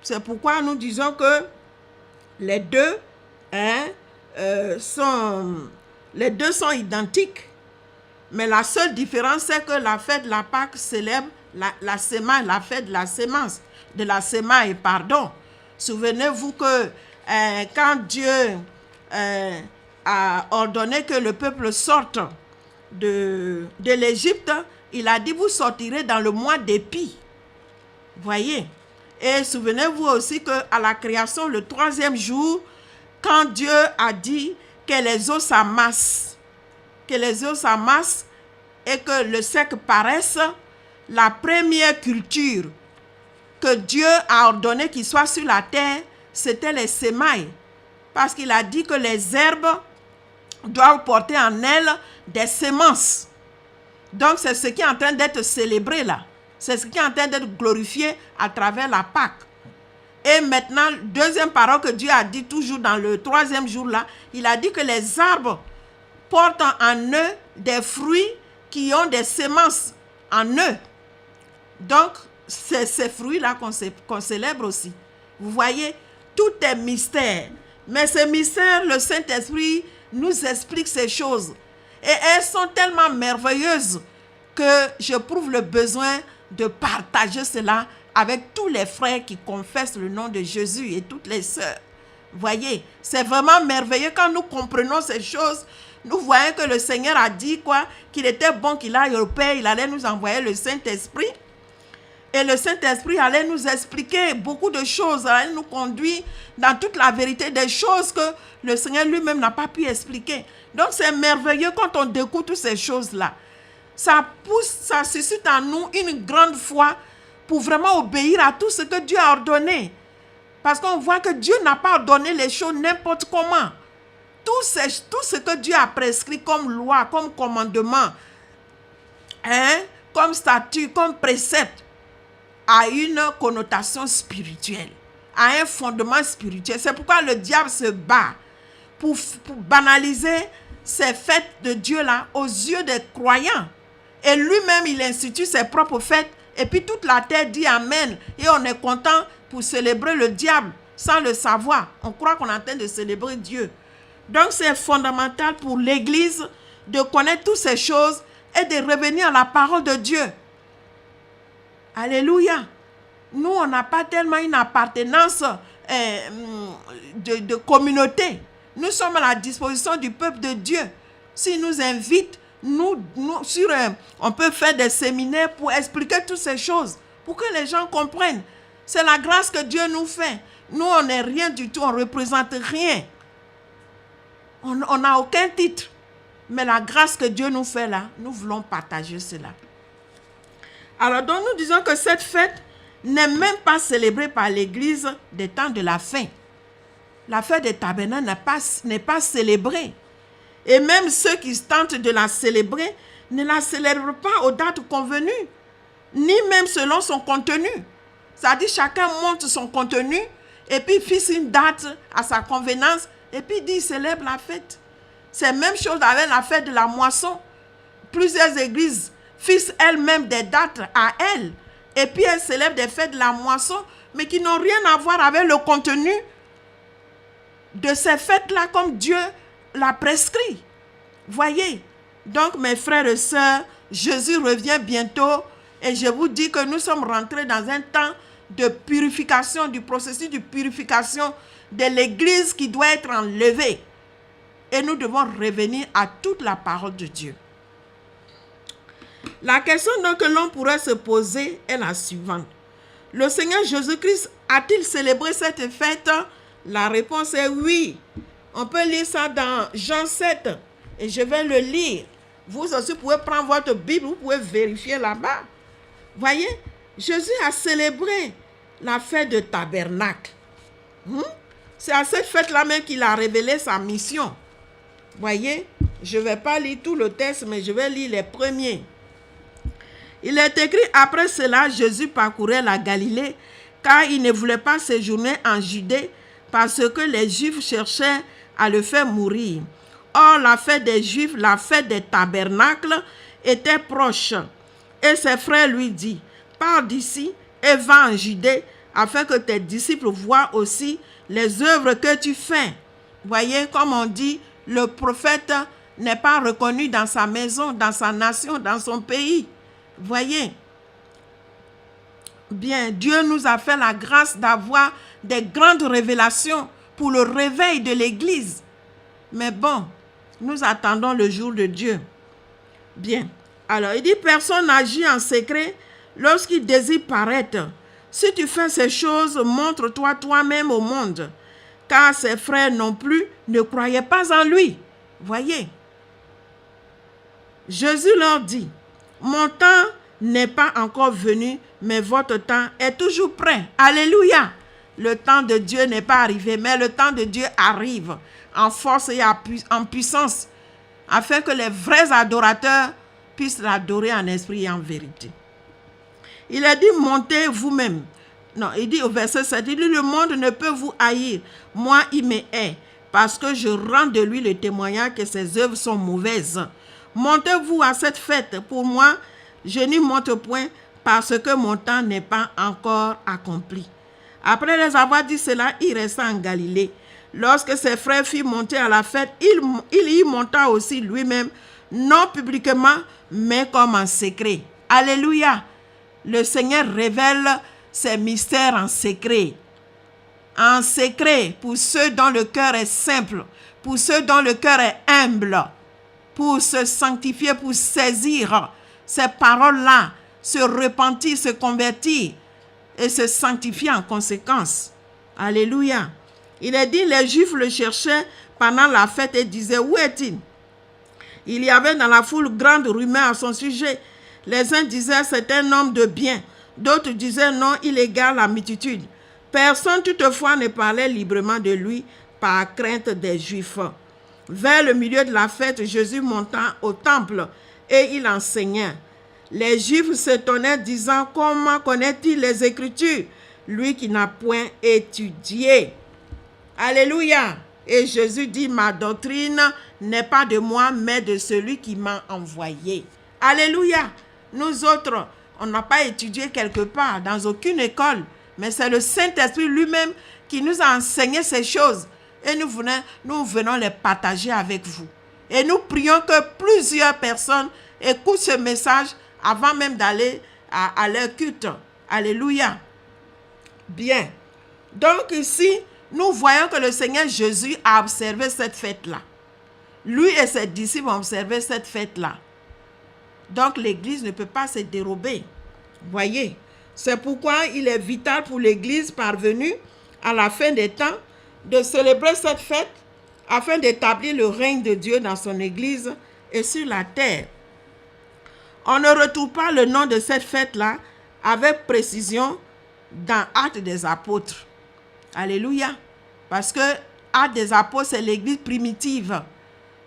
C'est pourquoi nous disons que les deux les deux sont identiques. Mais la seule différence, c'est que la fête de la Pâque célèbre la sémence, la fête de la sémence, de la sémaille, pardon. Souvenez-vous que quand Dieu a ordonné que le peuple sorte de l'Égypte, il a dit, vous sortirez dans le mois d'Épi. Voyez. Et souvenez-vous aussi qu'à la création, le 3e jour, quand Dieu a dit que les eaux s'amassent, et que le sec paraisse, la première culture que Dieu a ordonné qu'il soit sur la terre, c'était les sémailles. Parce qu'il a dit que les herbes doivent porter en elles des semences. Donc c'est ce qui est en train d'être célébré là. C'est ce qui est en train d'être glorifié à travers la Pâque. Et maintenant, deuxième parole que Dieu a dit toujours dans le 3e jour là, il a dit que les arbres portent en eux des fruits qui ont des semences en eux. Donc, c'est ces fruits-là qu'on célèbre aussi. Vous voyez, tout est mystère. Mais ces mystères, le Saint-Esprit nous explique ces choses. Et elles sont tellement merveilleuses que j'éprouve le besoin de partager cela avec tous les frères qui confessent le nom de Jésus et toutes les sœurs. Vous voyez, c'est vraiment merveilleux quand nous comprenons ces choses. Nous voyons que le Seigneur a dit quoi? Qu'il était bon qu'il aille au Père, il allait nous envoyer le Saint-Esprit. Et le Saint-Esprit allait nous expliquer beaucoup de choses, allait nous conduire dans toute la vérité des choses que le Seigneur lui-même n'a pas pu expliquer. Donc c'est merveilleux quand on découvre toutes ces choses-là. Ça pousse, ça suscite en nous une grande foi pour vraiment obéir à tout ce que Dieu a ordonné. Parce qu'on voit que Dieu n'a pas ordonné les choses n'importe comment. Tout ce que Dieu a prescrit comme loi, comme commandement, comme statut, comme précepte, a une connotation spirituelle, a un fondement spirituel. C'est pourquoi le diable se bat pour banaliser ces fêtes de Dieu-là aux yeux des croyants. Et lui-même, il institue ses propres fêtes. Et puis toute la terre dit Amen. Et on est content pour célébrer le diable sans le savoir. On croit qu'on est en train de célébrer Dieu. Donc c'est fondamental pour l'Église de connaître toutes ces choses et de revenir à la parole de Dieu. Alléluia. Nous, on n'a pas tellement une appartenance de communauté. Nous sommes à la disposition du peuple de Dieu. S'il nous invite, on peut faire des séminaires pour expliquer toutes ces choses, pour que les gens comprennent. C'est la grâce que Dieu nous fait. Nous, on n'est rien du tout, on ne représente rien. On n'a aucun titre. Mais la grâce que Dieu nous fait là, nous voulons partager cela. Alors, donc nous disons que cette fête n'est même pas célébrée par l'Église des temps de la fin. La fête des tabernacles n'est pas célébrée. Et même ceux qui tentent de la célébrer ne la célèbrent pas aux dates convenues, ni même selon son contenu. C'est-à-dire chacun monte son contenu et puis fixe une date à sa convenance et puis dit célèbre la fête. C'est la même chose avec la fête de la moisson. Plusieurs églises fixent elles-mêmes des dates à elles et puis elles célèbrent des fêtes de la moisson mais qui n'ont rien à voir avec le contenu de ces fêtes-là comme Dieu l'a prescrit. Voyez. Donc mes frères et sœurs, Jésus revient bientôt et je vous dis que nous sommes rentrés dans un temps de purification, du processus de purification de l'Église qui doit être enlevée. Et nous devons revenir à toute la parole de Dieu. La question donc que l'on pourrait se poser est la suivante. Le Seigneur Jésus-Christ a-t-il célébré cette fête? La réponse est oui. On peut lire ça dans Jean 7 et je vais le lire. Vous aussi pouvez prendre votre Bible, vous pouvez vérifier là-bas. Voyez, Jésus a célébré la fête de tabernacle. C'est à cette fête-là même qu'il a révélé sa mission. Voyez, je ne vais pas lire tout le texte, mais je vais lire les premiers. Il est écrit, après cela, Jésus parcourait la Galilée, car il ne voulait pas séjourner en Judée, parce que les Juifs cherchaient à le faire mourir. Or, la fête des Juifs, la fête des tabernacles, était proche. Et ses frères lui disent, pars d'ici et va en Judée, afin que tes disciples voient aussi les œuvres que tu fais. Voyez, comme on dit, le prophète n'est pas reconnu dans sa maison, dans sa nation, dans son pays. Voyez. Bien, Dieu nous a fait la grâce d'avoir des grandes révélations pour le réveil de l'Église. Mais bon, nous attendons le jour de Dieu. Bien. Alors, il dit, personne n'agit en secret lorsqu'il désire paraître. Si tu fais ces choses, montre-toi toi-même au monde. Car ses frères non plus ne croyaient pas en lui. Voyez. Jésus leur dit, mon temps n'est pas encore venu, mais votre temps est toujours prêt. Alléluia. Le temps de Dieu n'est pas arrivé, mais le temps de Dieu arrive en force et en puissance, afin que les vrais adorateurs puissent l'adorer en esprit et en vérité. Il a dit, montez vous-même. Non, il dit au verset 7, il dit, le monde ne peut vous haïr. Moi, il me hait, parce que je rends de lui le témoignage que ses œuvres sont mauvaises. Montez-vous à cette fête. Pour moi, je n'y monte point, parce que mon temps n'est pas encore accompli. Après les avoir dit cela, il resta en Galilée. Lorsque ses frères firent monter à la fête, il y monta aussi lui-même, non publiquement, mais comme en secret. Alléluia. Le Seigneur révèle ses mystères en secret. En secret, pour ceux dont le cœur est simple, pour ceux dont le cœur est humble, pour se sanctifier, pour saisir ces paroles-là, se repentir, se convertir et se sanctifier en conséquence. Alléluia. Il est dit, les Juifs le cherchaient pendant la fête et disaient, où est-il? Il y avait dans la foule grande rumeur à son sujet. Les uns disaient, c'est un homme de bien. D'autres disaient, non, il égare la multitude. Personne toutefois ne parlait librement de lui par crainte des Juifs. Vers le milieu de la fête, Jésus monta au temple et il enseignait. Les Juifs s'étonnaient, disant, comment connaît-il les Écritures, lui qui n'a point étudié? Alléluia. Et Jésus dit, ma doctrine n'est pas de moi, mais de celui qui m'a envoyé. Alléluia. Nous autres, on n'a pas étudié quelque part, dans aucune école, mais c'est le Saint-Esprit lui-même qui nous a enseigné ces choses. Et nous venons les partager avec vous. Et nous prions que plusieurs personnes écoutent ce message avant même d'aller à leur culte. Alléluia. Bien. Donc ici, nous voyons que le Seigneur Jésus a observé cette fête-là. Lui et ses disciples ont observé cette fête-là. Donc l'Église ne peut pas se dérober. Voyez, c'est pourquoi il est vital pour l'Église parvenue à la fin des temps de célébrer cette fête afin d'établir le règne de Dieu dans son Église et sur la terre. On ne retrouve pas le nom de cette fête-là avec précision dans Actes des Apôtres. Alléluia. Parce que Actes des Apôtres, c'est l'Église primitive.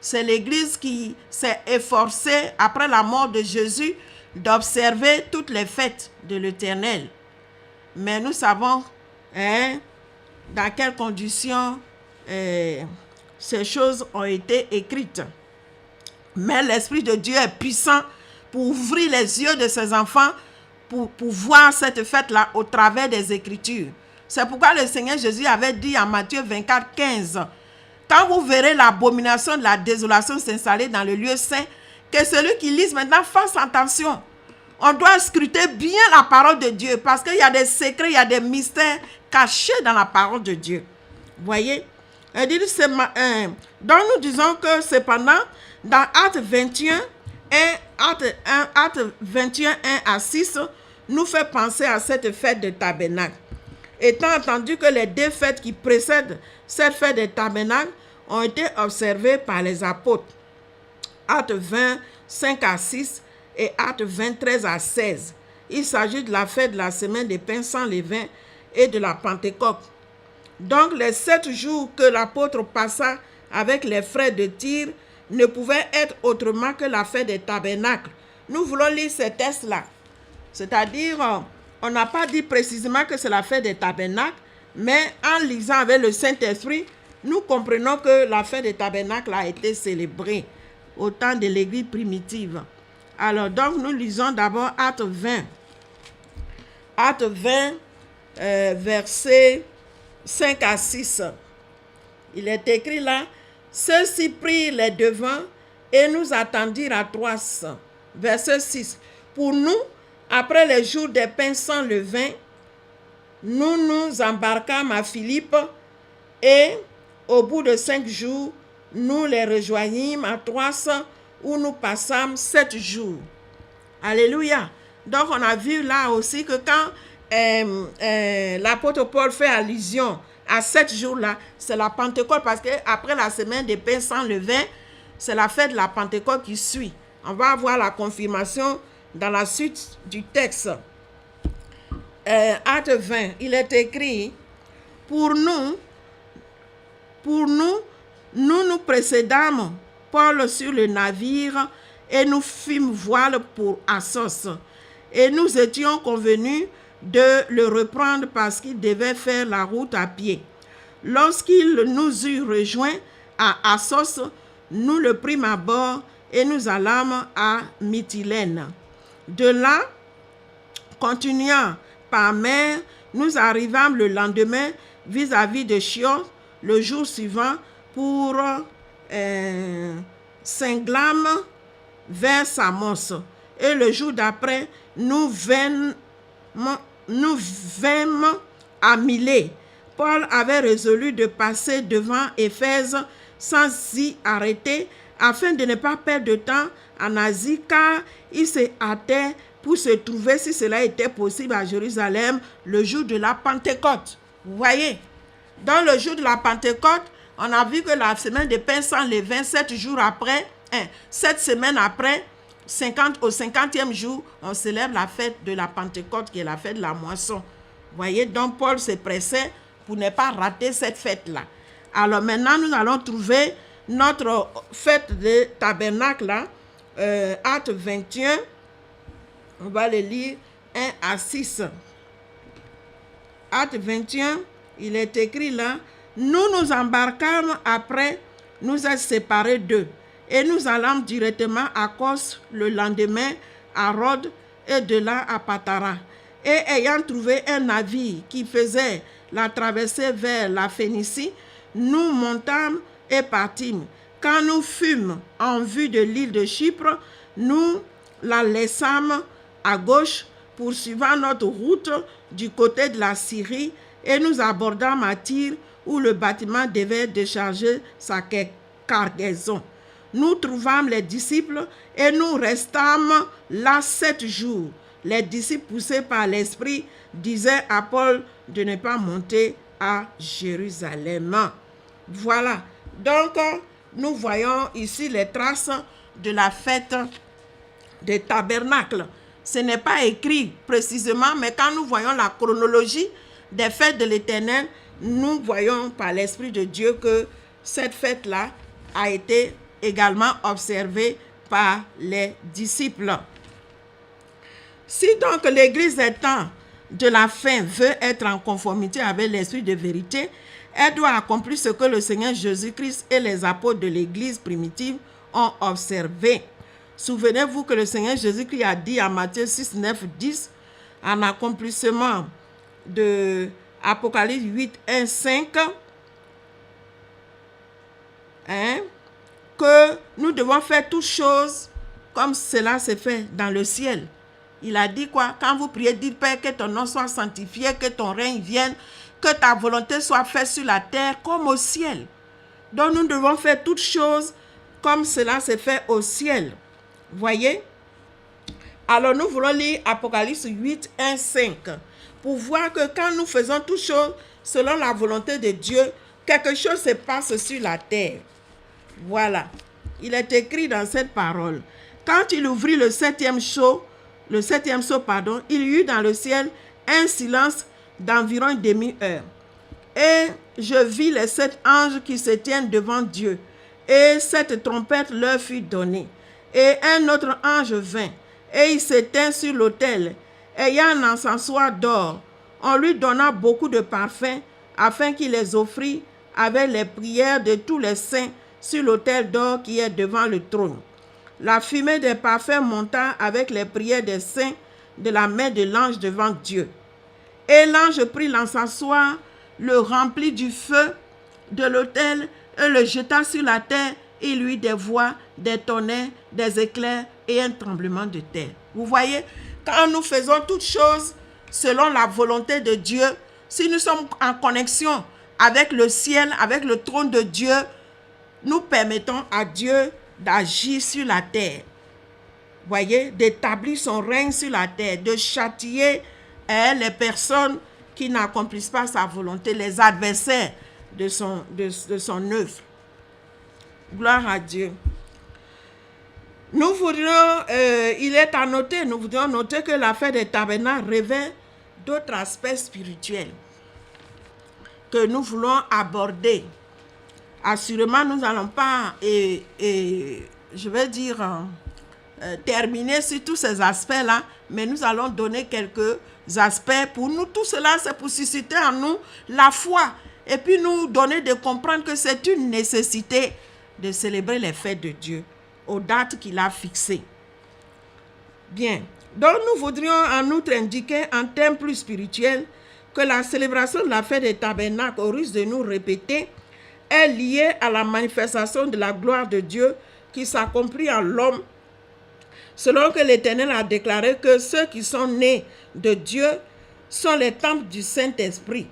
C'est l'Église qui s'est efforcée, après la mort de Jésus, d'observer toutes les fêtes de l'Éternel. Mais nous savons dans quelles conditions ces choses ont été écrites. Mais l'Esprit de Dieu est puissant pour ouvrir les yeux de ses enfants pour voir cette fête-là au travers des Écritures. C'est pourquoi le Seigneur Jésus avait dit en Matthieu 24, 15, « Quand vous verrez l'abomination de la désolation s'installer dans le lieu saint, que celui qui lise maintenant fasse attention. » On doit scruter bien la parole de Dieu parce qu'il y a des secrets, il y a des mystères cachés dans la parole de Dieu. Voyez? Donc nous disons que cependant, dans Actes 21, Actes 21, 1 à 6, nous fait penser à cette fête de tabernacle. Étant entendu que les deux fêtes qui précèdent cette fête de tabernacle ont été observées par les apôtres. Actes 20, 5 à 6 et Actes 20, 13 à 16. Il s'agit de la fête de la semaine des pains sans levain et de la Pentecôte. Donc les 7 jours que l'apôtre passa avec les frères de Tyr ne pouvaient être autrement que la fête des tabernacles. Nous voulons lire ces textes-là. C'est-à-dire, on n'a pas dit précisément que c'est la fête des tabernacles, mais en lisant avec le Saint-Esprit, nous comprenons que la fête des tabernacles a été célébrée au temps de l'Église primitive. Alors, donc, nous lisons d'abord Actes 20. Actes 20, versets 5 à 6. Il est écrit là, ceux-ci prirent les devants et nous attendirent à Troas. Verset 6. Pour nous, après les jours des pains sans levain, nous nous embarquâmes à Philippe et au bout de 5 jours, nous les rejoignîmes à Troas où nous passâmes 7 jours. Alléluia. Donc on a vu là aussi que quand l'apôtre Paul fait allusion à 7 jours-là, c'est la Pentecôte parce qu'après la semaine des pains sans levain, c'est la fête de la Pentecôte qui suit. On va avoir la confirmation dans la suite du texte. Acte 20, il est écrit, pour nous précédâmes Paul sur le navire et nous fîmes voile pour Assos. Et nous étions convenus de le reprendre parce qu'il devait faire la route à pied. Lorsqu'il nous eut rejoints à Assos, nous le prîmes à bord et nous allâmes à Mytilène. De là, continuant par mer, nous arrivâmes le lendemain vis-à-vis de Chios, le jour suivant pour Singlam vers Samos. Et le jour d'après, nous vîmes à Milée. Paul avait résolu de passer devant Éphèse sans s'y arrêter, afin de ne pas perdre de temps en Asie, car il se hâtait pour se trouver, si cela était possible, à Jérusalem le jour de la Pentecôte. Vous voyez, dans le jour de la Pentecôte, on a vu que la semaine des pains sans levain, 7 jours après, 7 semaines après, au 50e jour, on célèbre la fête de la Pentecôte, qui est la fête de la moisson. Vous voyez, donc Paul se pressait pour ne pas rater cette fête-là. Alors maintenant, nous allons trouver notre fête de tabernacle, là, Acte 21, on va le lire 1 à 6. Acte 21, il est écrit là, nous nous embarquâmes après nous être séparés d'eux, et nous allâmes directement à Kos le lendemain à Rhodes, et de là à Patara. Et ayant trouvé un navire qui faisait la traversée vers la Phénicie, nous montâmes et partîmes. Quand nous fûmes en vue de l'île de Chypre, nous la laissâmes à gauche, poursuivant notre route du côté de la Syrie, et nous abordâmes à Tyr, où le bâtiment devait décharger sa cargaison. Nous trouvâmes les disciples et nous restâmes là 7 jours. Les disciples, poussés par l'Esprit, disaient à Paul de ne pas monter à Jérusalem. Voilà. Donc, nous voyons ici les traces de la fête des tabernacles. Ce n'est pas écrit précisément, mais quand nous voyons la chronologie des fêtes de l'Éternel, nous voyons par l'Esprit de Dieu que cette fête-là a été également observée par les disciples. Si donc l'Église des temps de la fin veut être en conformité avec l'Esprit de vérité, elle doit accomplir ce que le Seigneur Jésus-Christ et les apôtres de l'Église primitive ont observé. Souvenez-vous que le Seigneur Jésus-Christ a dit à Matthieu 6, 9, 10, en accomplissement de Apocalypse 8, 1, 5, que nous devons faire toutes choses comme cela se fait dans le ciel. Il a dit quoi? Quand vous priez, dites Père, que ton nom soit sanctifié, que ton règne vienne, que ta volonté soit faite sur la terre comme au ciel. Donc nous devons faire toutes choses comme cela se fait au ciel. Voyez? Alors nous voulons lire Apocalypse 8, 1, 5 pour voir que quand nous faisons toutes choses selon la volonté de Dieu, quelque chose se passe sur la terre. Voilà. Il est écrit dans cette parole. Quand il ouvrit le septième sceau, il y eut dans le ciel un silence d'environ une demi-heure. Et je vis les 7 anges qui se tiennent devant Dieu. Et cette trompette leur fut donnée. Et un autre ange vint, et il s'éteint sur l'autel, ayant un encensoir d'or. On lui donna beaucoup de parfums, afin qu'il les offrît avec les prières de tous les saints sur l'autel d'or qui est devant le trône. La fumée des parfums monta avec les prières des saints de la main de l'ange devant Dieu. Et l'ange prit l'encensoir, le remplit du feu de l'autel et le jeta sur la terre. Il y eut des voix, des tonnerres, des éclairs et un tremblement de terre. Vous voyez, quand nous faisons toutes choses selon la volonté de Dieu, si nous sommes en connexion avec le ciel, avec le trône de Dieu, nous permettons à Dieu d'agir sur la terre. Voyez, d'établir son règne sur la terre, de châtier les personnes qui n'accomplissent pas sa volonté, les adversaires de son œuvre. Gloire à Dieu. Nous voudrions, il est à noter, nous voudrions noter que la fête des tabernacles révèle d'autres aspects spirituels que nous voulons aborder. Assurément, nous n'allons pas, je vais dire, terminer sur tous ces aspects-là, mais nous allons donner quelques aspects pour nous. Tout cela, c'est pour susciter en nous la foi et puis nous donner de comprendre que c'est une nécessité de célébrer les fêtes de Dieu aux dates qu'il a fixées. Bien, donc nous voudrions en outre indiquer en termes plus spirituels que la célébration de la fête des tabernacles, au risque de nous répéter, est liée à la manifestation de la gloire de Dieu qui s'accomplit en l'homme, selon que l'Éternel a déclaré que ceux qui sont nés de Dieu sont les temples du Saint-Esprit,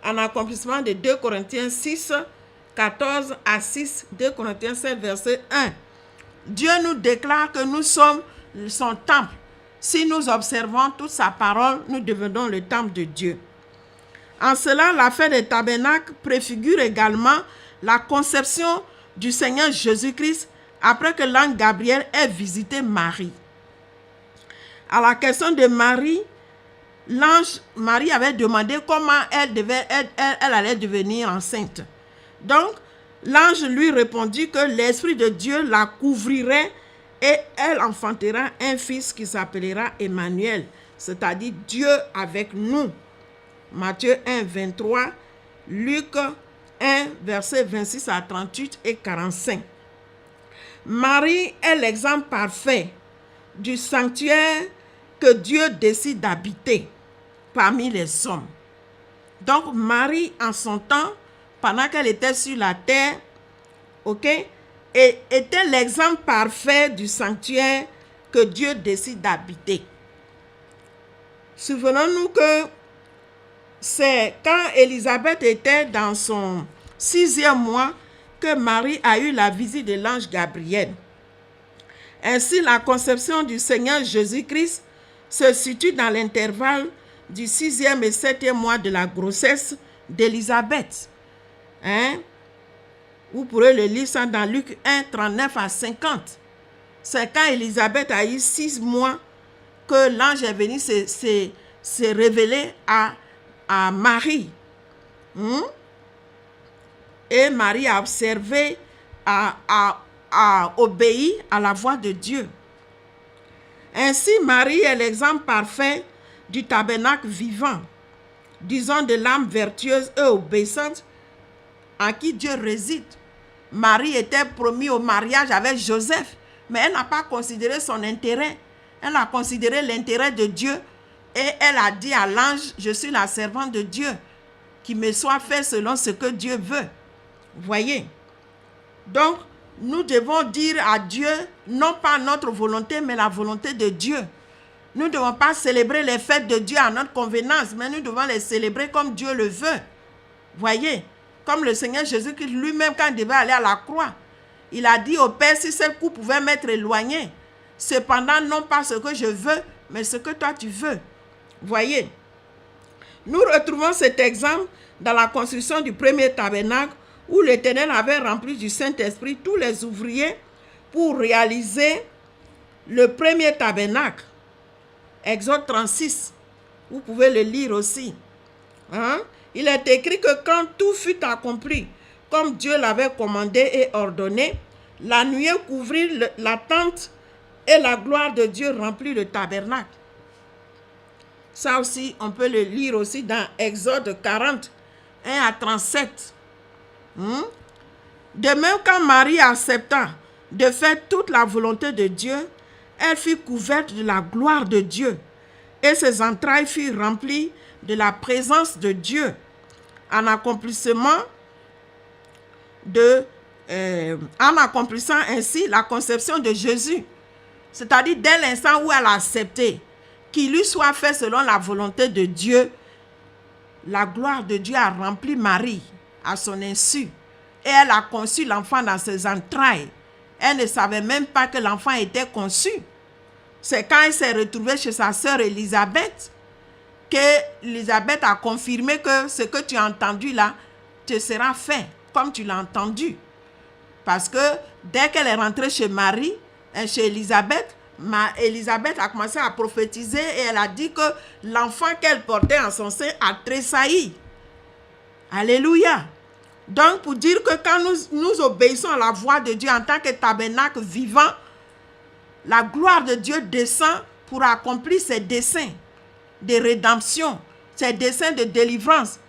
en accomplissement de 2 Corinthiens 6, 14 à 6, 2 Corinthiens 7, verset 1. Dieu nous déclare que nous sommes son temple. Si nous observons toute sa parole, nous devenons le temple de Dieu. En cela, la fête des tabernacles préfigure également la conception du Seigneur Jésus-Christ après que l'ange Gabriel ait visité Marie. À la question de Marie, Marie avait demandé comment elle allait devenir enceinte. Donc, l'ange lui répondit que l'Esprit de Dieu la couvrirait et elle enfantera un fils qui s'appellera Emmanuel, c'est-à-dire Dieu avec nous. Matthieu 1, 23, Luc 1, versets 26 à 38 et 45. Marie est l'exemple parfait du sanctuaire que Dieu décide d'habiter parmi les hommes. Donc Marie, en son temps, pendant qu'elle était sur la terre, était l'exemple parfait du sanctuaire que Dieu décide d'habiter. Souvenons-nous que c'est quand Élisabeth était dans son 6e mois que Marie a eu la visite de l'ange Gabriel. Ainsi, la conception du Seigneur Jésus-Christ se situe dans l'intervalle du 6e et 7e mois de la grossesse d'Élisabeth. Vous pourrez le lire ça dans Luc 1, 39 à 50. C'est quand Élisabeth a eu 6 mois que l'ange est venu se révéler à Marie. Et Marie a observé, a obéi à la voix de Dieu. Ainsi, Marie est l'exemple parfait du tabernacle vivant, disons de l'âme vertueuse et obéissante en qui Dieu réside. Marie était promise au mariage avec Joseph, mais elle n'a pas considéré son intérêt. Elle a considéré l'intérêt de Dieu et elle a dit à l'ange, je suis la servante de Dieu, qu'il me soit fait selon ce que Dieu veut. Voyez. Donc, nous devons dire à Dieu, non pas notre volonté, mais la volonté de Dieu. Nous ne devons pas célébrer les fêtes de Dieu à notre convenance, mais nous devons les célébrer comme Dieu le veut. Voyez, comme le Seigneur Jésus-Christ lui-même, quand il devait aller à la croix, il a dit au Père, si cette coupe pouvait m'être éloignée, cependant, non pas ce que je veux, mais ce que toi tu veux. Voyez, nous retrouvons cet exemple dans la construction du premier tabernacle où l'Éternel avait rempli du Saint-Esprit tous les ouvriers pour réaliser le premier tabernacle. Exode 36, vous pouvez le lire aussi. Il est écrit que quand tout fut accompli, comme Dieu l'avait commandé et ordonné, la nuée couvrit la tente et la gloire de Dieu remplit le tabernacle. Ça aussi, on peut le lire aussi dans Exode 40, 1 à 37. De même, quand Marie accepta de faire toute la volonté de Dieu, elle fut couverte de la gloire de Dieu et ses entrailles furent remplies de la présence de Dieu en accomplissement en accomplissant ainsi la conception de Jésus. C'est-à-dire dès l'instant où elle a accepté qu'il lui soit fait selon la volonté de Dieu, la gloire de Dieu a rempli Marie à son insu. Et elle a conçu l'enfant dans ses entrailles. Elle ne savait même pas que l'enfant était conçu. C'est quand elle s'est retrouvée chez sa sœur Élisabeth que Élisabeth a confirmé que ce que tu as entendu là te sera fait comme tu l'as entendu. Parce que dès qu'elle est rentrée chez Marie, chez Élisabeth, Élisabeth a commencé à prophétiser et elle a dit que l'enfant qu'elle portait en son sein a tressailli. Alléluia. Donc pour dire que quand nous obéissons à la voix de Dieu en tant que tabernacle vivant, la gloire de Dieu descend pour accomplir ses desseins de rédemption, ses desseins de délivrance.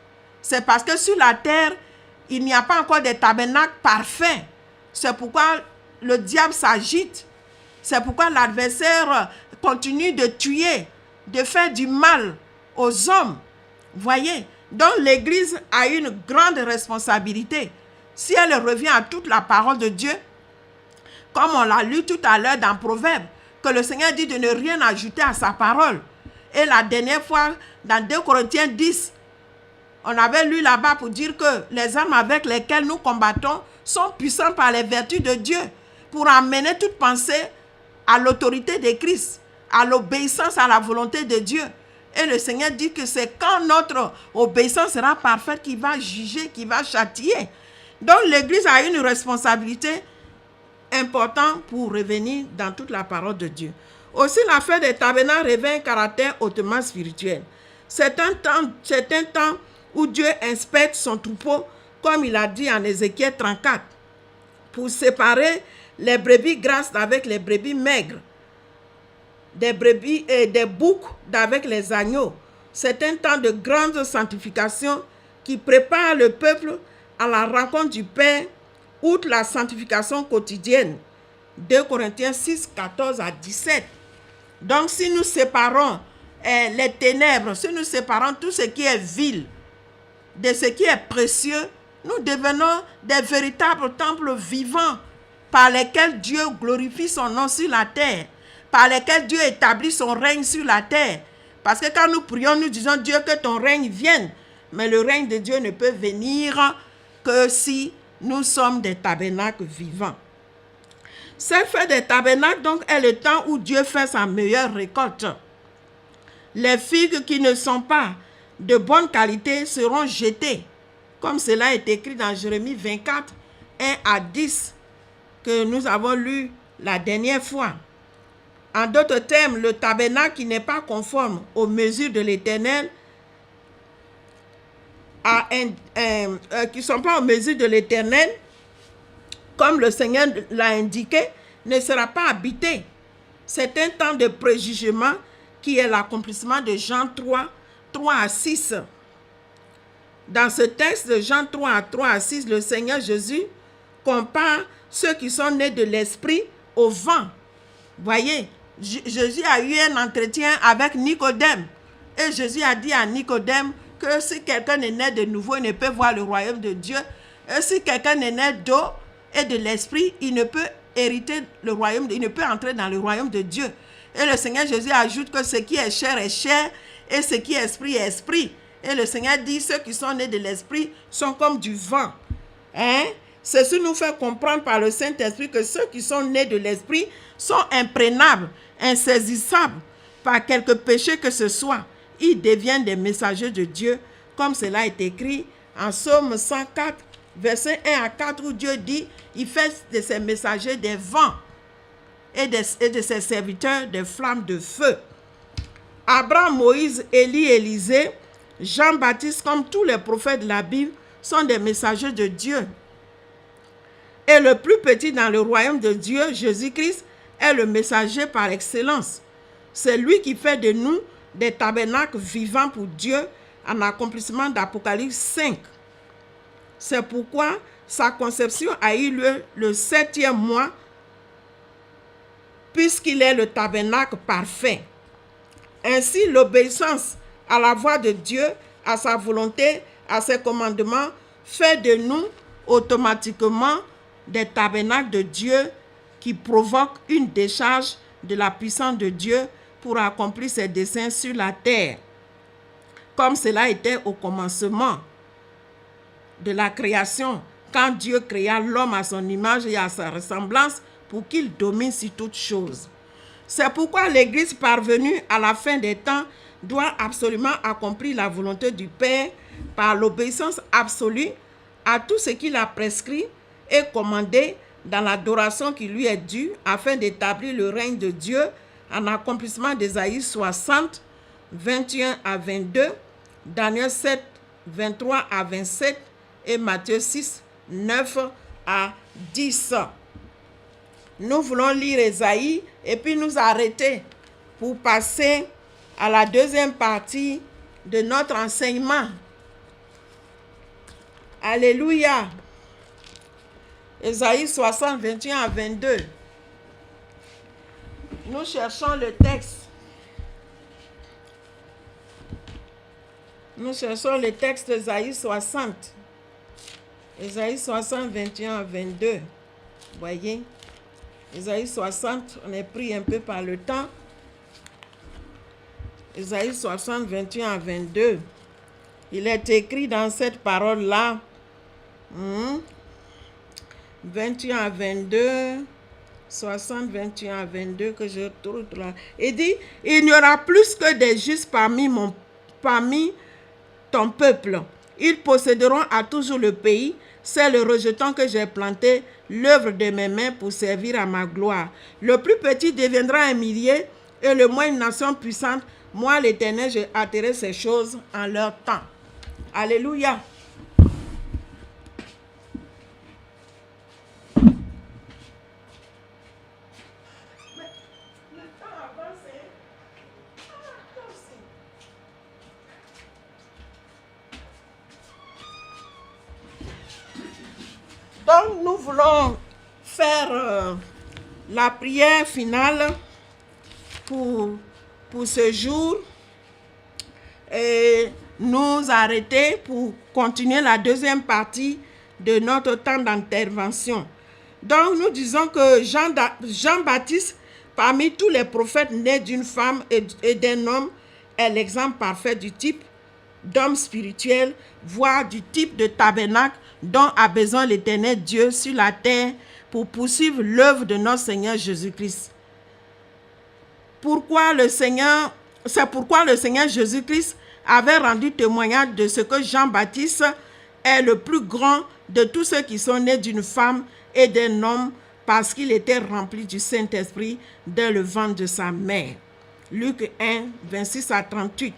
C'est parce que sur la terre, il n'y a pas encore de tabernacle parfait. C'est pourquoi le diable s'agite. C'est pourquoi l'adversaire continue de tuer, de faire du mal aux hommes. Voyez, donc l'Église a une grande responsabilité. Si elle revient à toute la parole de Dieu, comme on l'a lu tout à l'heure dans Proverbes, que le Seigneur dit de ne rien ajouter à sa parole. Et la dernière fois, dans 2 Corinthiens 10, on avait lu là-bas pour dire que les armes avec lesquelles nous combattons sont puissantes par les vertus de Dieu pour amener toute pensée à l'autorité de Christ, à l'obéissance à la volonté de Dieu. Et le Seigneur dit que c'est quand notre obéissance sera parfaite qu'il va juger, qu'il va châtier. Donc l'Église a une responsabilité importante pour revenir dans toute la parole de Dieu. Aussi, l'affaire des tabernacles revêt un caractère hautement spirituel. C'est un temps où Dieu inspecte son troupeau, comme il a dit en Ézéchiel 34, pour séparer les brebis grasses avec les brebis maigres, des brebis et des boucs avec les agneaux. C'est un temps de grande sanctification qui prépare le peuple à la rencontre du Père, outre la sanctification quotidienne. 2 Corinthiens 6, 14 à 17. Donc si nous séparons les ténèbres, si nous séparons tout ce qui est vil de ce qui est précieux, nous devenons des véritables temples vivants par lesquels Dieu glorifie son nom sur la terre, par lesquels Dieu établit son règne sur la terre. Parce que quand nous prions, nous disons Dieu que ton règne vienne. Mais le règne de Dieu ne peut venir que si nous sommes des tabernacles vivants. Cette fête des tabernacles donc est le temps où Dieu fait sa meilleure récolte. Les figues qui ne sont pas de bonne qualité seront jetées, comme cela est écrit dans Jérémie 24, 1 à 10, que nous avons lu la dernière fois. En d'autres termes, le tabernacle qui n'est pas conforme aux mesures de l'Éternel, qui ne sont pas aux mesures de l'Éternel, comme le Seigneur l'a indiqué, ne sera pas habité. C'est un temps de préjugement qui est l'accomplissement de Jean 3, 3 à 6. Dans ce texte de Jean 3 à 6, le Seigneur Jésus compare ceux qui sont nés de l'esprit au vent. Voyez, Jésus a eu un entretien avec Nicodème. Et Jésus a dit à Nicodème que si quelqu'un est né de nouveau, il ne peut voir le royaume de Dieu. Et si quelqu'un est né d'eau et de l'esprit, il ne peut hériter le royaume, il ne peut entrer dans le royaume de Dieu. Et le Seigneur Jésus ajoute que ce qui est chair et ce qui est esprit. Et le Seigneur dit, ceux qui sont nés de l'esprit sont comme du vent. Ceci nous fait comprendre par le Saint-Esprit que ceux qui sont nés de l'esprit sont imprénables, insaisissables par quelque péché que ce soit. Ils deviennent des messagers de Dieu, comme cela est écrit en Psaume 104, versets 1 à 4, où Dieu dit, il fait de ses messagers des vents et de ses serviteurs des flammes de feu. Abraham, Moïse, Élie, Élisée, Jean-Baptiste, comme tous les prophètes de la Bible, sont des messagers de Dieu. Et le plus petit dans le royaume de Dieu, Jésus-Christ, est le messager par excellence. C'est lui qui fait de nous des tabernacles vivants pour Dieu en accomplissement d'Apocalypse 5. C'est pourquoi sa conception a eu lieu le 7e mois, puisqu'il est le tabernacle parfait. Ainsi, l'obéissance à la voix de Dieu, à sa volonté, à ses commandements, fait de nous automatiquement des tabernacles de Dieu qui provoquent une décharge de la puissance de Dieu pour accomplir ses desseins sur la terre, comme cela était au commencement de la création, quand Dieu créa l'homme à son image et à sa ressemblance pour qu'il domine sur toutes choses. C'est pourquoi l'Église parvenue à la fin des temps doit absolument accomplir la volonté du Père par l'obéissance absolue à tout ce qu'il a prescrit et commandé dans l'adoration qui lui est due, afin d'établir le règne de Dieu en accomplissement d'Ésaïe 60, 21 à 22, Daniel 7, 23 à 27 et Matthieu 6, 9 à 10. Nous voulons lire Ésaïe et puis nous arrêter pour passer à la deuxième partie de notre enseignement. Alléluia. Ésaïe 60, 21 à 22. Nous cherchons le texte. Nous cherchons le texte d'Ésaïe 60. Ésaïe 60, 21 à 22. Voyez. Ésaïe 60, on est pris un peu par le temps. Ésaïe 60, 21 à 22. Il est écrit dans cette parole-là, 21 à 22, 60, 21 à 22, que je trouve là. Il dit, il n'y aura plus que des justes parmi ton peuple. Ils posséderont à toujours le pays. C'est le rejeton que j'ai planté, l'œuvre de mes mains pour servir à ma gloire. Le plus petit deviendra un millier et le moins une nation puissante. Moi, l'Éternel, je hâterai ces choses en leur temps. Alléluia. Donc, nous voulons faire la prière finale pour ce jour et nous arrêter pour continuer la deuxième partie de notre temps d'intervention. Donc, nous disons que Jean-Baptiste, parmi tous les prophètes nés d'une femme et d'un homme, est l'exemple parfait du type d'homme spirituel, voire du type de tabernacle dont a besoin l'Éternel Dieu sur la terre pour poursuivre l'œuvre de notre Seigneur Jésus-Christ. C'est pourquoi le Seigneur Jésus-Christ avait rendu témoignage de ce que Jean-Baptiste est le plus grand de tous ceux qui sont nés d'une femme et d'un homme, parce qu'il était rempli du Saint-Esprit dès le ventre de sa mère. Luc 1, 26 à 38.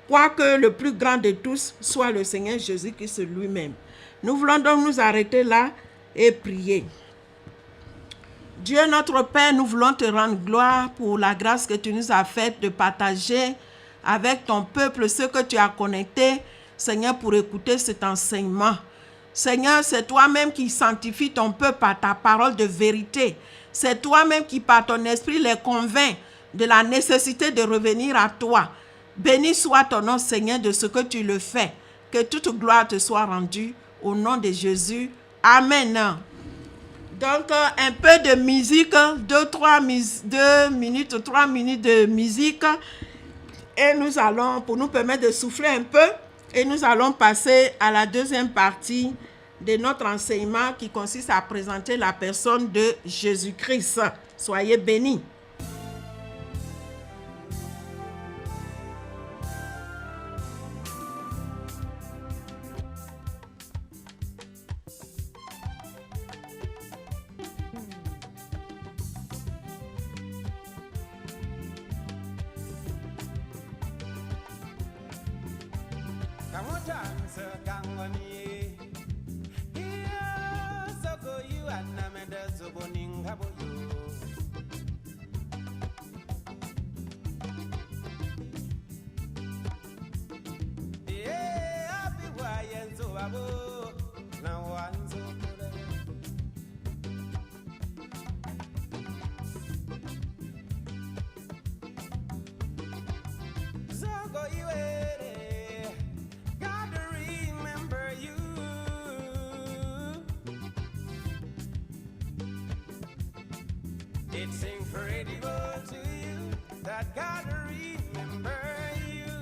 Quoique le plus grand de tous soit le Seigneur Jésus-Christ lui-même. Nous voulons donc nous arrêter là et prier. Dieu notre Père, nous voulons te rendre gloire pour la grâce que tu nous as faite de partager avec ton peuple ce que tu as connecté, Seigneur, pour écouter cet enseignement. Seigneur, c'est toi-même qui sanctifie ton peuple par ta parole de vérité. C'est toi-même qui, par ton esprit, les convainc de la nécessité de revenir à toi. Béni soit ton nom, Seigneur, de ce que tu le fais. Que toute gloire te soit rendue au nom de Jésus. Amen. Donc, un peu de musique, 3 minutes de musique. Et nous allons, pour nous permettre de souffler un peu, et nous allons passer à la deuxième partie de notre enseignement qui consiste à présenter la personne de Jésus-Christ. Soyez bénis. God remember you. It's incredible to you that God remember you.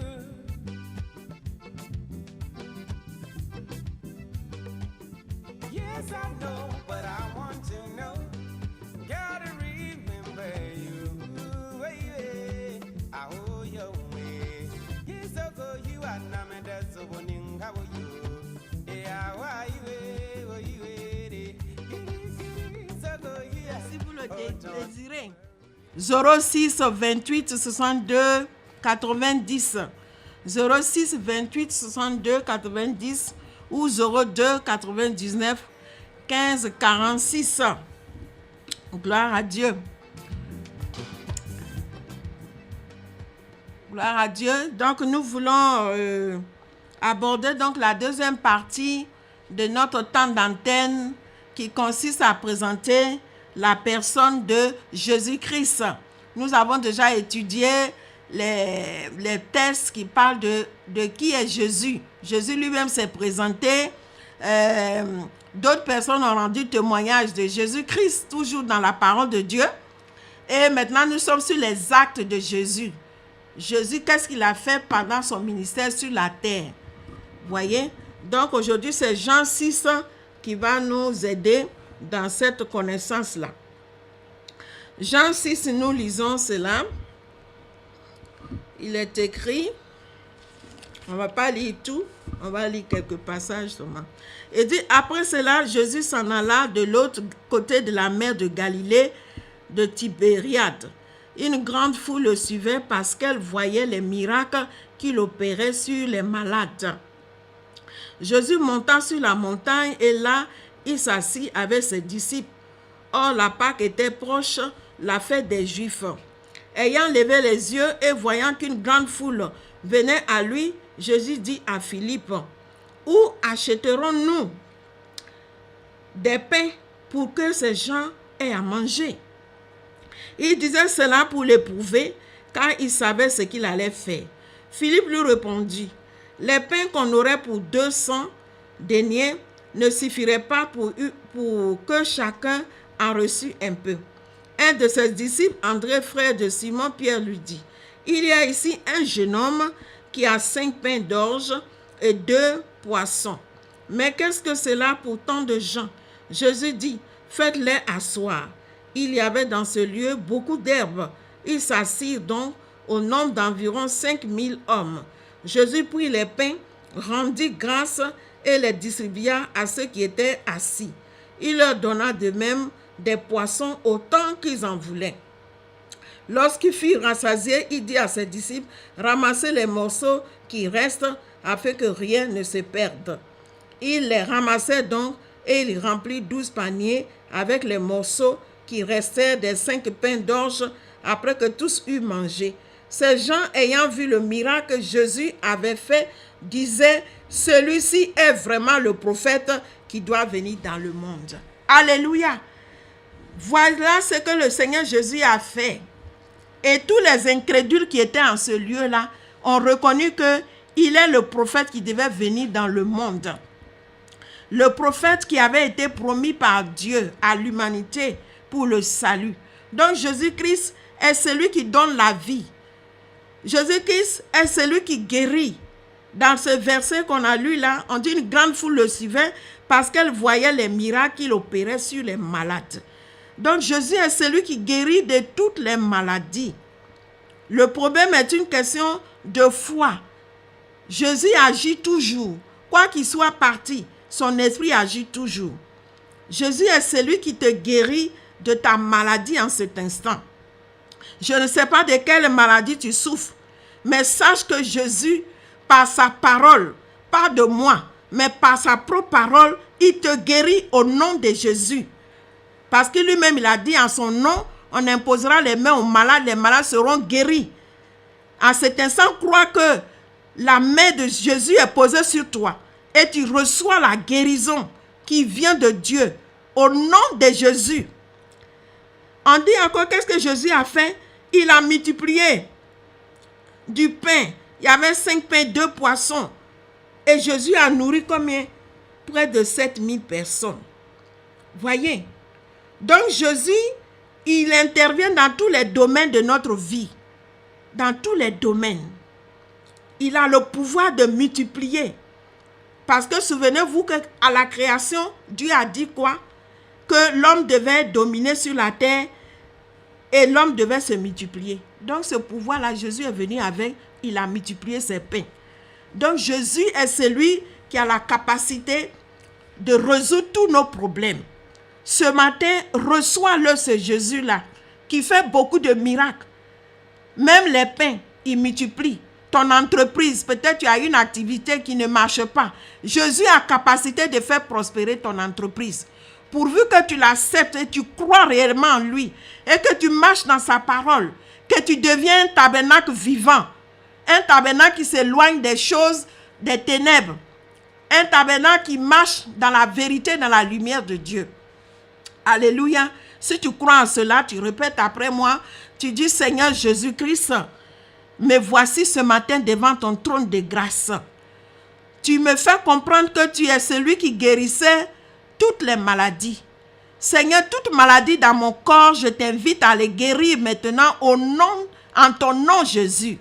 Yes, I know, but I want to know. God remember you. I owe you way. Yes, I go you and I'm a dead so winning. How are you? Yeah, why you? Si vous le désirez. 06 28 62 90 06 28 62 90 ou 02 99 15 46. Gloire à Dieu. Gloire à Dieu. Donc nous voulons aborder donc la deuxième partie de notre temps d'antenne qui consiste à présenter la personne de Jésus-Christ. Nous avons déjà étudié les textes qui parlent de qui est Jésus. Jésus lui-même s'est présenté. D'autres personnes ont rendu témoignage de Jésus-Christ, toujours dans la parole de Dieu. Et maintenant, nous sommes sur les actes de Jésus. Jésus, qu'est-ce qu'il a fait pendant son ministère sur la terre? Voyez? Donc aujourd'hui, c'est Jean 6 qui va nous aider dans cette connaissance-là. Jean 6, nous lisons cela. Il est écrit, on ne va pas lire tout, on va lire quelques passages seulement. Il dit, après cela, Jésus s'en alla de l'autre côté de la mer de Galilée, de Tibériade. Une grande foule le suivait parce qu'elle voyait les miracles qu'il opérait sur les malades. Jésus monta sur la montagne et là, il s'assit avec ses disciples. Or, la Pâque était proche, la fête des Juifs. Ayant levé les yeux et voyant qu'une grande foule venait à lui, Jésus dit à Philippe, « Où achèterons-nous des pains pour que ces gens aient à manger ?» Il disait cela pour l'éprouver, car il savait ce qu'il allait faire. Philippe lui répondit, « Les pains qu'on aurait pour 200 deniers ne suffiraient pas pour que chacun en reçût un peu. » Un de ses disciples, André, frère de Simon Pierre, lui dit, « Il y a ici un jeune homme qui a 5 pains d'orge et 2 poissons. Mais qu'est-ce que c'est là pour tant de gens? » Jésus dit, « Faites-les asseoir. » Il y avait dans ce lieu beaucoup d'herbes. Ils s'assirent donc au nombre d'environ 5000 hommes. Jésus prit les pains, rendit grâce et les distribua à ceux qui étaient assis. Il leur donna de même des poissons autant qu'ils en voulaient. Lorsqu'ils furent rassasiés, il dit à ses disciples, « Ramassez les morceaux qui restent afin que rien ne se perde. » Il les ramassait donc et il remplit 12 paniers avec les morceaux qui restaient des 5 pains d'orge après que tous eurent mangé. Ces gens, ayant vu le miracle que Jésus avait fait, disaient, « Celui-ci est vraiment le prophète qui doit venir dans le monde. » Alléluia! Voilà ce que le Seigneur Jésus a fait. Et tous les incrédules qui étaient en ce lieu-là ont reconnu qu'il est le prophète qui devait venir dans le monde. Le prophète qui avait été promis par Dieu à l'humanité pour le salut. Donc Jésus-Christ est celui qui donne la vie. Jésus-Christ est celui qui guérit. Dans ce verset qu'on a lu là, on dit une grande foule le suivait parce qu'elle voyait les miracles qu'il opérait sur les malades. Donc Jésus est celui qui guérit de toutes les maladies. Le problème est une question de foi. Jésus agit toujours. Quoi qu'il soit parti, son esprit agit toujours. Jésus est celui qui te guérit de ta maladie en cet instant. Je ne sais pas de quelle maladie tu souffres, mais sache que Jésus, par sa parole, pas de moi, mais par sa propre parole, il te guérit au nom de Jésus. Parce que lui-même, il a dit en son nom, on imposera les mains aux malades, les malades seront guéris. En cet instant, crois que la main de Jésus est posée sur toi et tu reçois la guérison qui vient de Dieu au nom de Jésus. On dit encore, qu'est-ce que Jésus a fait? Il a multiplié du pain. Il y avait 5 pains, 2 poissons. Et Jésus a nourri combien? Près de 7000 personnes. Voyez. Donc Jésus Il intervient dans tous les domaines de notre vie. Dans tous les domaines. Il a le pouvoir de multiplier. Parce que souvenez-vous qu'à la création, Dieu a dit quoi? Que l'homme devait dominer sur la terre et l'homme devait se multiplier. Donc ce pouvoir-là, Jésus est venu avec, il a multiplié ses pains. Donc Jésus est celui qui a la capacité de résoudre tous nos problèmes. Ce matin, reçois-le, ce Jésus-là, qui fait beaucoup de miracles. Même les pains, il multiplie. Ton entreprise, peut-être tu as une activité qui ne marche pas. Jésus a la capacité de faire prospérer ton entreprise. Pourvu que tu l'acceptes et tu crois réellement en lui et que tu marches dans sa parole, que tu deviens un tabernacle vivant, un tabernacle qui s'éloigne des choses, des ténèbres, un tabernacle qui marche dans la vérité, dans la lumière de Dieu. Alléluia. Si tu crois en cela, tu répètes après moi, tu dis Seigneur Jésus-Christ, me voici ce matin devant ton trône de grâce. Tu me fais comprendre que tu es celui qui guérissait toutes les maladies. Seigneur, toute maladie dans mon corps, je t'invite à les guérir maintenant en ton nom Jésus.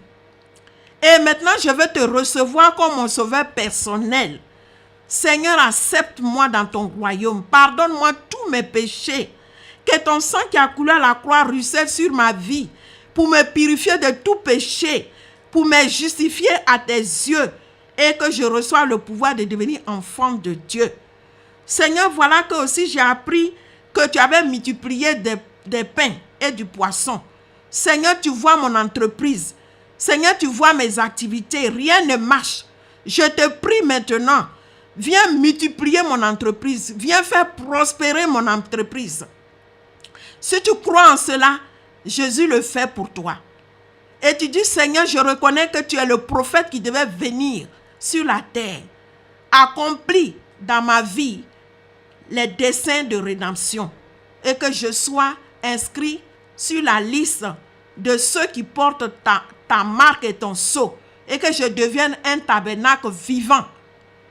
Et maintenant, je veux te recevoir comme mon sauveur personnel. Seigneur, accepte-moi dans ton royaume. Pardonne-moi tous mes péchés. Que ton sang qui a coulé à la croix ruisselle sur ma vie pour me purifier de tout péché, pour me justifier à tes yeux et que je reçoive le pouvoir de devenir enfant de Dieu. Seigneur, voilà que aussi j'ai appris que tu avais multiplié des pains et du poisson. Seigneur, tu vois mon entreprise. Seigneur, tu vois mes activités. Rien ne marche. Je te prie maintenant, viens multiplier mon entreprise. Viens faire prospérer mon entreprise. Si tu crois en cela, Jésus le fait pour toi. Et tu dis, Seigneur, je reconnais que tu es le prophète qui devait venir sur la terre, accompli dans ma vie les desseins de rédemption et que je sois inscrit sur la liste de ceux qui portent ta marque et ton sceau et que je devienne un tabernacle vivant.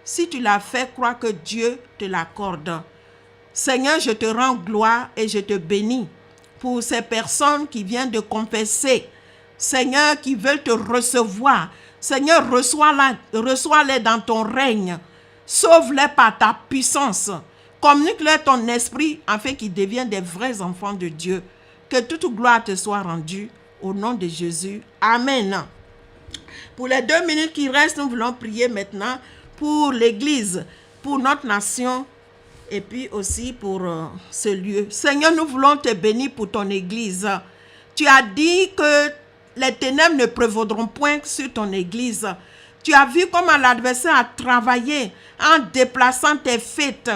Si tu l'as fait, crois que Dieu te l'accorde. Seigneur, je te rends gloire et je te bénis pour ces personnes qui viennent de confesser. Seigneur, qui veulent te recevoir. Seigneur, reçois-les dans ton règne. Sauve-les par ta puissance. Communique-leur ton esprit afin qu'ils deviennent des vrais enfants de Dieu. Que toute gloire te soit rendue au nom de Jésus. Amen. Pour les 2 minutes qui restent, nous voulons prier maintenant pour l'Église, pour notre nation et puis aussi pour ce lieu. Seigneur, nous voulons te bénir pour ton Église. Tu as dit que les ténèbres ne prévaudront point sur ton Église. Tu as vu comment l'adversaire a travaillé en déplaçant tes fêtes.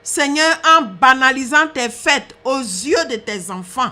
Seigneur, en banalisant tes fêtes aux yeux de tes enfants.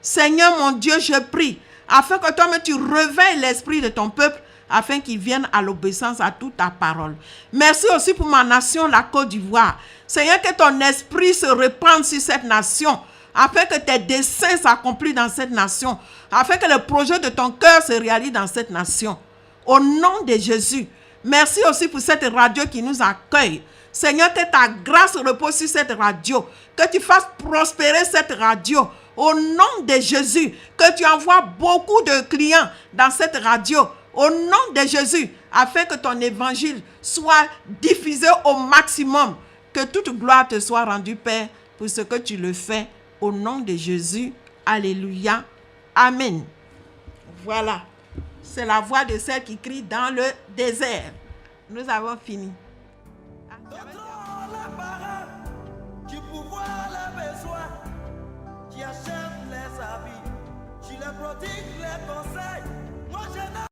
Seigneur, mon Dieu, je prie, afin que toi-même tu réveilles l'esprit de ton peuple, afin qu'ils viennent à l'obéissance à toute ta parole. Merci aussi pour ma nation, la Côte d'Ivoire. Seigneur, que ton esprit se répande sur cette nation, afin que tes desseins s'accomplissent dans cette nation, afin que le projet de ton cœur se réalise dans cette nation. Au nom de Jésus, merci aussi pour cette radio qui nous accueille. Seigneur, que ta grâce repose sur cette radio, que tu fasses prospérer cette radio. Au nom de Jésus, que tu envoies beaucoup de clients dans cette radio. Au nom de Jésus, afin que ton évangile soit diffusé au maximum. Que toute gloire te soit rendue, Père, pour ce que tu le fais. Au nom de Jésus. Alléluia. Amen. Voilà. C'est la voix de celle qui crie dans le désert. Nous avons fini. Tu pouvoir les besoins, tu achètes les habits, tu les prodiges les conseils. Moi je n'ai